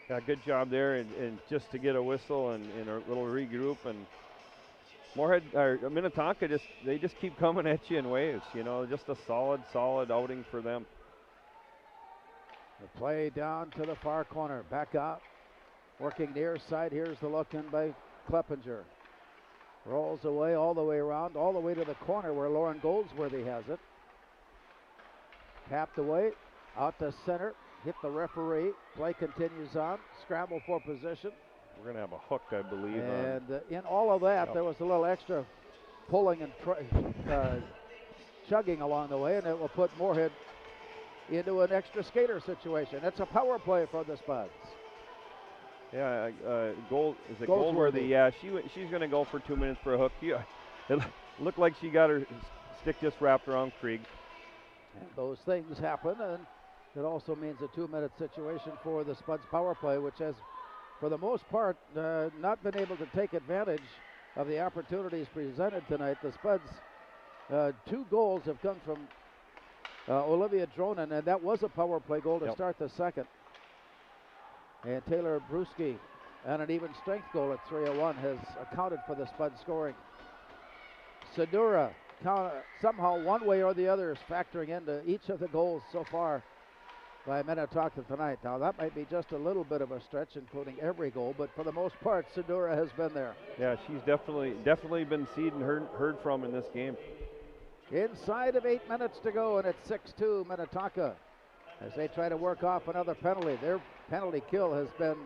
Yeah, good job there, and just to get a whistle and a little regroup. And Moorhead or Minnetonka they just keep coming at you in waves. You know, just a solid outing for them. The play down to the far corner, back out, working near side. Here's the look in by Kleppinger. Rolls away all the way around, all the way to the corner where Lauren Goldsworthy has it. Tapped away, out to center, hit the referee. Play continues on, scramble for position. We're going to have a hook, I believe. And in all of that, there was a little extra pulling and chugging along the way, and it will put Moorhead into an extra skater situation. It's a power play for the Spuds. Yeah, Goldsworthy? Goldsworthy. Yeah, she's going to go for 2 minutes for a hook. Yeah, it looked like she got her stick just wrapped around Krieg. And those things happen, and it also means a 2-minute situation for the Spuds power play, which has, for the most part, not been able to take advantage of the opportunities presented tonight. The Spuds, 2 goals have come from Olivia Dronen, and that was a power play goal to start the second. And Taylor Bruschi, and an even strength goal at 3-1 has accounted for the Spuds scoring. Sedura, somehow one way or the other, is factoring into each of the goals so far by Minnetonka tonight. Now that might be just a little bit of a stretch, including every goal, but for the most part, Sedura has been there. Yeah, she's definitely been seen and heard from in this game. Inside of 8 minutes to go, and it's 6-2 Minnetonka as they try to work off another penalty. Their penalty kill has been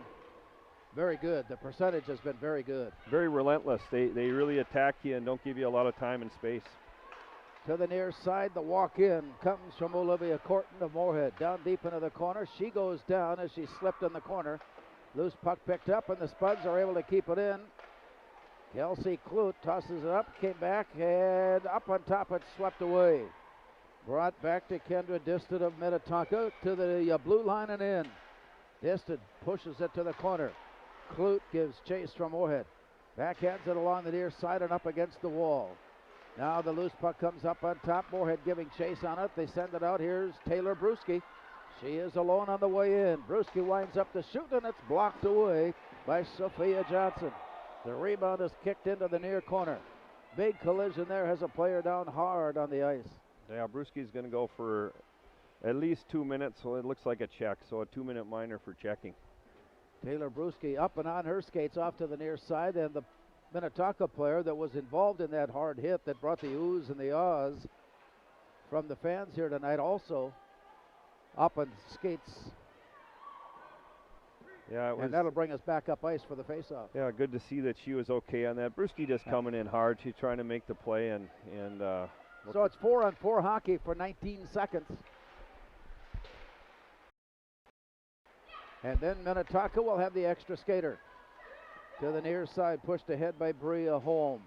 very good. The percentage has been very good. Very relentless. They really attack you and don't give you a lot of time and space. To the near side, the walk-in comes from Olivia Corton of Moorhead. Down deep into the corner. She goes down as she slipped in the corner. Loose puck picked up, and the Spuds are able to keep it in. Kelsey Clute tosses it up, came back, and up on top, it's swept away. Brought back to Kendra Diston of Minnetonka to the blue line and in. Diston pushes it to the corner. Clute gives chase from Moorhead. Backhands it along the near side and up against the wall. Now the loose puck comes up on top. Moorhead giving chase on it. They send it out. Here's Taylor Bruschi. She is alone on the way in. Bruschi winds up to shoot, and it's blocked away by Sophia Johnson. The rebound is kicked into the near corner. Big collision there, has a player down hard on the ice. Yeah, Bruschi's going to go for at least 2 minutes, so it looks like a check, so a 2-minute minor for checking. Taylor Bruschi up and on her skates off to the near side, and the Minnetonka player that was involved in that hard hit that brought the oohs and the ahs from the fans here tonight also up on skates. Yeah, and that'll bring us back up ice for the faceoff. Yeah, good to see that she was okay on that. Bruschi just coming in hard. She's trying to make the play, and so it's 4-on-4 hockey for 19 seconds. And then Minnetonka will have the extra skater. To the near side, pushed ahead by Bria Holm.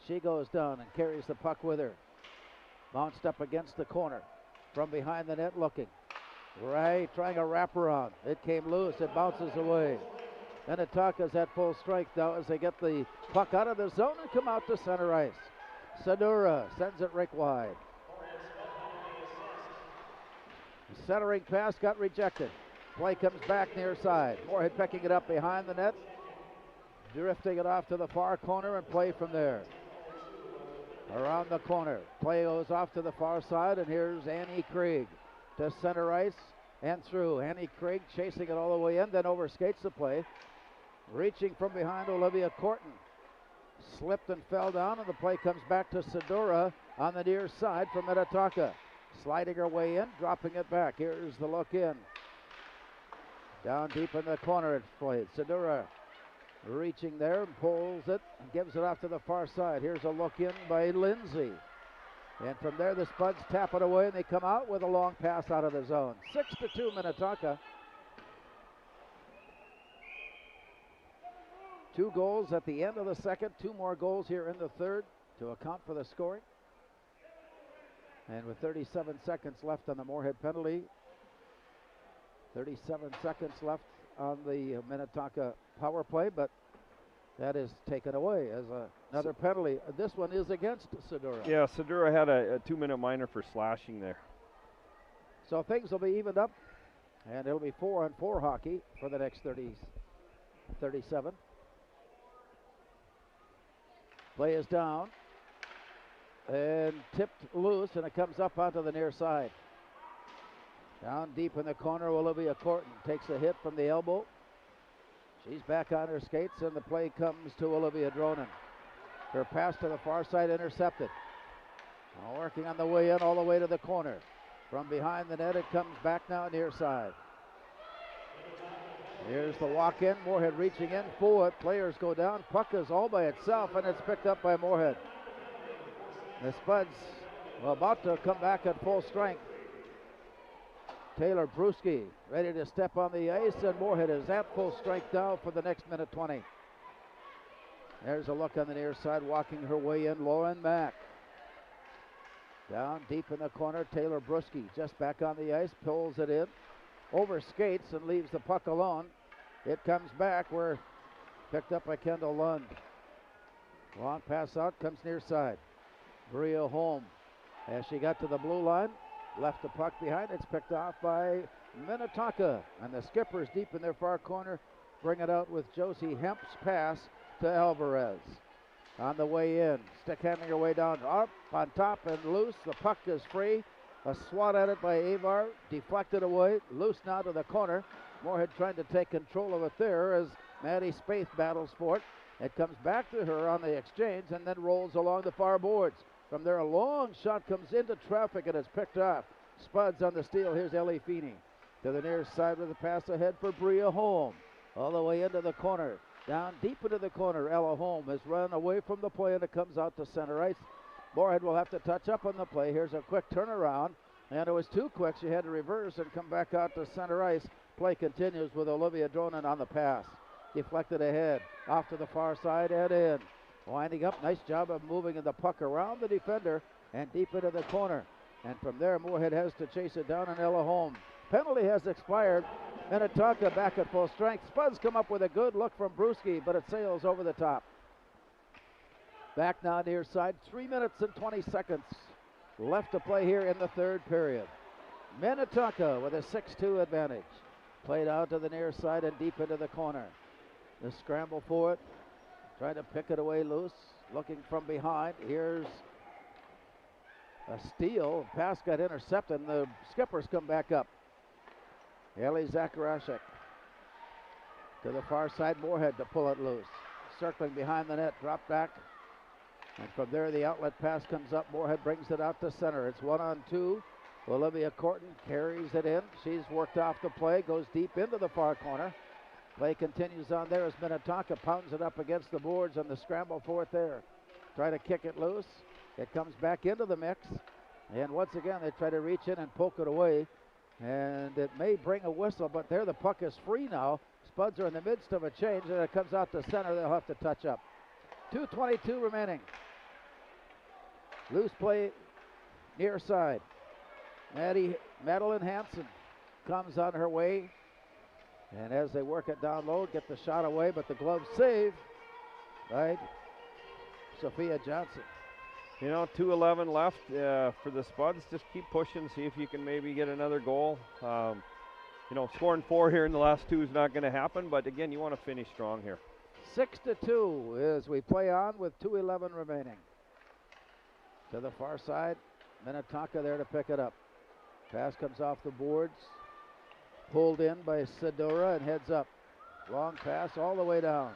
She goes down and carries the puck with her. Bounced up against the corner. From behind the net looking. Right, trying a wraparound. It came loose, it bounces away. Minnetonka's at full strength now as they get the puck out of the zone and come out to center ice. Sedura sends it rink wide. Centering pass got rejected. Play comes back near side. Moorhead picking it up behind the net. Drifting it off to the far corner and play from there. Around the corner. Play goes off to the far side, and here's Annie Krieg to center ice and through. Annie Krieg chasing it all the way in, then overskates the play. Reaching from behind Olivia Corton. Slipped and fell down, and the play comes back to Sedura on the near side from Minnetonka. Sliding her way in, dropping it back. Here's the look in. Down deep in the corner it's played. Sedura reaching there and pulls it and gives it off to the far side. Here's a look in by Lindsay. And from there the Spuds tap it away and they come out with a long pass out of the zone. 6-2 Minnetonka. 2 goals at the end of the second. 2 more goals here in the third to account for the scoring. And with 37 seconds left on the Moorhead penalty. 37 seconds left on the Minnetonka power play, but that is taken away as another penalty. This one is against Sedura. Yeah, Sedura had a 2-minute minor for slashing there. So things will be evened up, and it'll be 4-on-4 hockey for the next 37. Play is down and tipped loose, and it comes up onto the near side. Down deep in the corner, Olivia Corton takes a hit from the elbow. She's back on her skates, and the play comes to Olivia Dronen. Her pass to the far side intercepted. Working on the way in all the way to the corner. From behind the net, it comes back now near side. Here's the walk-in. Moorhead reaching in for it. Players go down. Puck is all by itself, and it's picked up by Moorhead. The Spuds are about to come back at full strength. Taylor Bruschi ready to step on the ice, and Moorhead is at full strength now for the next minute 20. There's a look on the near side, walking her way in, Lauren Mack. Down deep in the corner, Taylor Bruschi just back on the ice, pulls it in, over skates and leaves the puck alone. It comes back, where picked up by Kendall Lund. Long pass out, comes near side. Bria Holm, as she got to the blue line, left the puck behind. It's picked off by Minnetonka, and the Skippers deep in their far corner bring it out with Josie Hemp's pass to Alvarez. On the way in, stick handling her way down, up on top and loose. The puck is free. A swat at it by Avar, deflected away, loose now to the corner. Moorhead trying to take control of it there as Maddie Spaeth battles for it. It comes back to her on the exchange and then rolls along the far boards. From there, a long shot comes into traffic and it's picked off. Spuds on the steal. Here's Ellie Feeney to the near side with a pass ahead for Bria Holm. All the way into the corner. Down deep into the corner, Ella Holm has run away from the play and it comes out to center ice. Moorhead will have to touch up on the play. Here's a quick turnaround, and it was too quick. She had to reverse and come back out to center ice. Play continues with Olivia Dronen on the pass. Deflected ahead, off to the far side and in. Winding up, nice job of moving the puck around the defender and deep into the corner. And from there, Moorhead has to chase it down, and Ella Holm. Penalty has expired. Minnetonka back at full strength. Spuds come up with a good look from Bruschi, but it sails over the top. Back now near side. 3 minutes and 20 seconds left to play here in the third period. Minnetonka with a 6-2 advantage. Played out to the near side and deep into the corner. The scramble for it. Trying to pick it away loose. Looking from behind. Here's a steal. Pass got intercepted, and the Skippers come back up. Ellie Zakarashek to the far side. Moorhead to pull it loose. Circling behind the net. Drop back. And from there, the outlet pass comes up. Moorhead brings it out to center. It's 1-on-2. Olivia Corton carries it in. She's worked off the play. Goes deep into the far corner. Play continues on there as Minnetonka pounds it up against the boards on the scramble for it there. Try to kick it loose. It comes back into the mix. And once again, they try to reach in and poke it away. And it may bring a whistle, but there the puck is free now. Spuds are in the midst of a change, and it comes out to center. They'll have to touch up. 2:22 remaining. Loose play near side. Madeline Hansen comes on her way. And as they work it down low, get the shot away, but the glove save by Sophia Johnson. 2:11 left for the Spuds. Just keep pushing, see if you can maybe get another goal. Scoring 4 here in the last 2 is not going to happen, but again, you want to finish strong here. 6-2 as we play on with 2:11 remaining. To the far side, Minnetonka there to pick it up. Pass comes off the boards. Pulled in by Sedora and heads up. Long pass all the way down.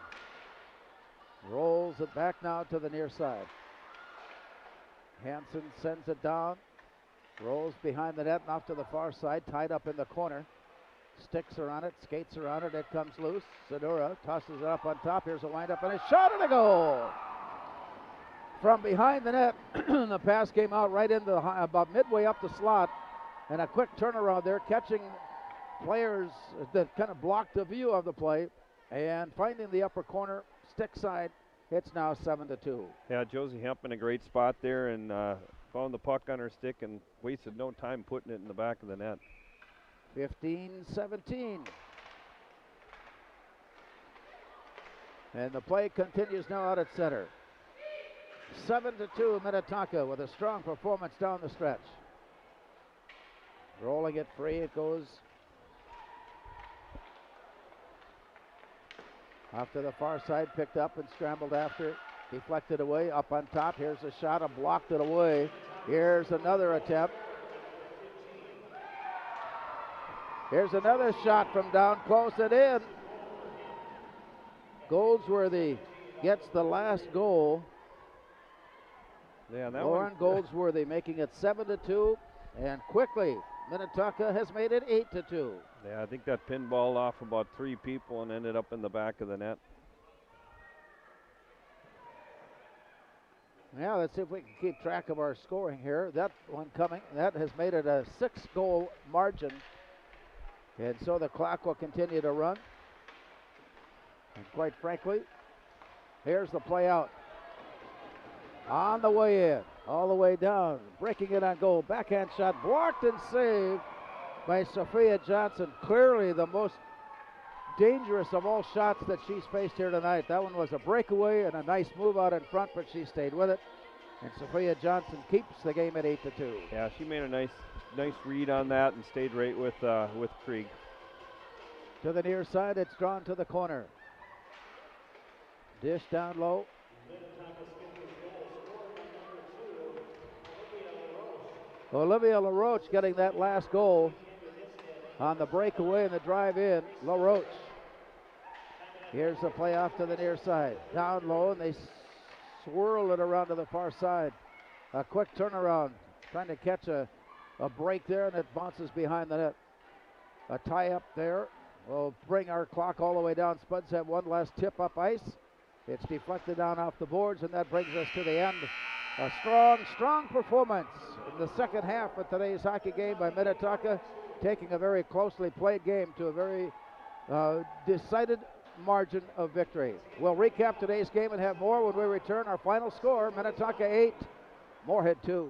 Rolls it back now to the near side. Hansen sends it down. Rolls behind the net and off to the far side. Tied up in the corner. Sticks are on it. Skates are on it. It comes loose. Sedora tosses it up on top. Here's a windup and a shot and a goal. From behind the net. The pass came out right into about midway up the slot. And a quick turnaround there, catching players that kind of blocked the view of the play and finding the upper corner stick side. It's now 7-2. Yeah, Josie Hemp in a great spot there and found the puck on her stick and wasted no time putting it in the back of the net. 15-17. And the play continues now out at center. 7-2 Minnetonka with a strong performance down the stretch. Rolling it free, it goes off to the far side, picked up and scrambled after deflected away, up on top. Here's a shot, blocked it away. Here's another attempt. Here's another shot from down close and in. Goldsworthy gets the last goal. Yeah, that Lauren Goldsworthy making it 7-2, and quickly Minnetonka has made it 8-2. Yeah, I think that pinballed off about 3 people and ended up in the back of the net. Yeah, let's see if we can keep track of our scoring here. That one coming, that has made it a 6-goal margin. And so the clock will continue to run. And quite frankly, here's the play out. On the way in, all the way down, breaking it on goal. Backhand shot blocked and saved by Sophia Johnson. Clearly the most dangerous of all shots that she's faced here tonight. That one was a breakaway and a nice move out in front, but she stayed with it. And Sophia Johnson keeps the game at 8-2. Yeah, she made a nice read on that and stayed right with Krieg. To the near side, it's drawn to the corner. Dish down low. Olivia LaRoche getting that last goal on the breakaway and the drive in. LaRoche. Here's the play off to the near side. Down low, and they swirl it around to the far side. A quick turnaround, trying to catch a break there, and it bounces behind the net. A tie up there will bring our clock all the way down. Spuds have one last tip up ice. It's deflected down off the boards, and that brings us to the end. A strong performance in the second half of today's hockey game by Minnetonka, taking a very closely played game to a very decided margin of victory. We'll recap today's game and have more when we return. Our final score, Minnetonka 8, Moorhead 2.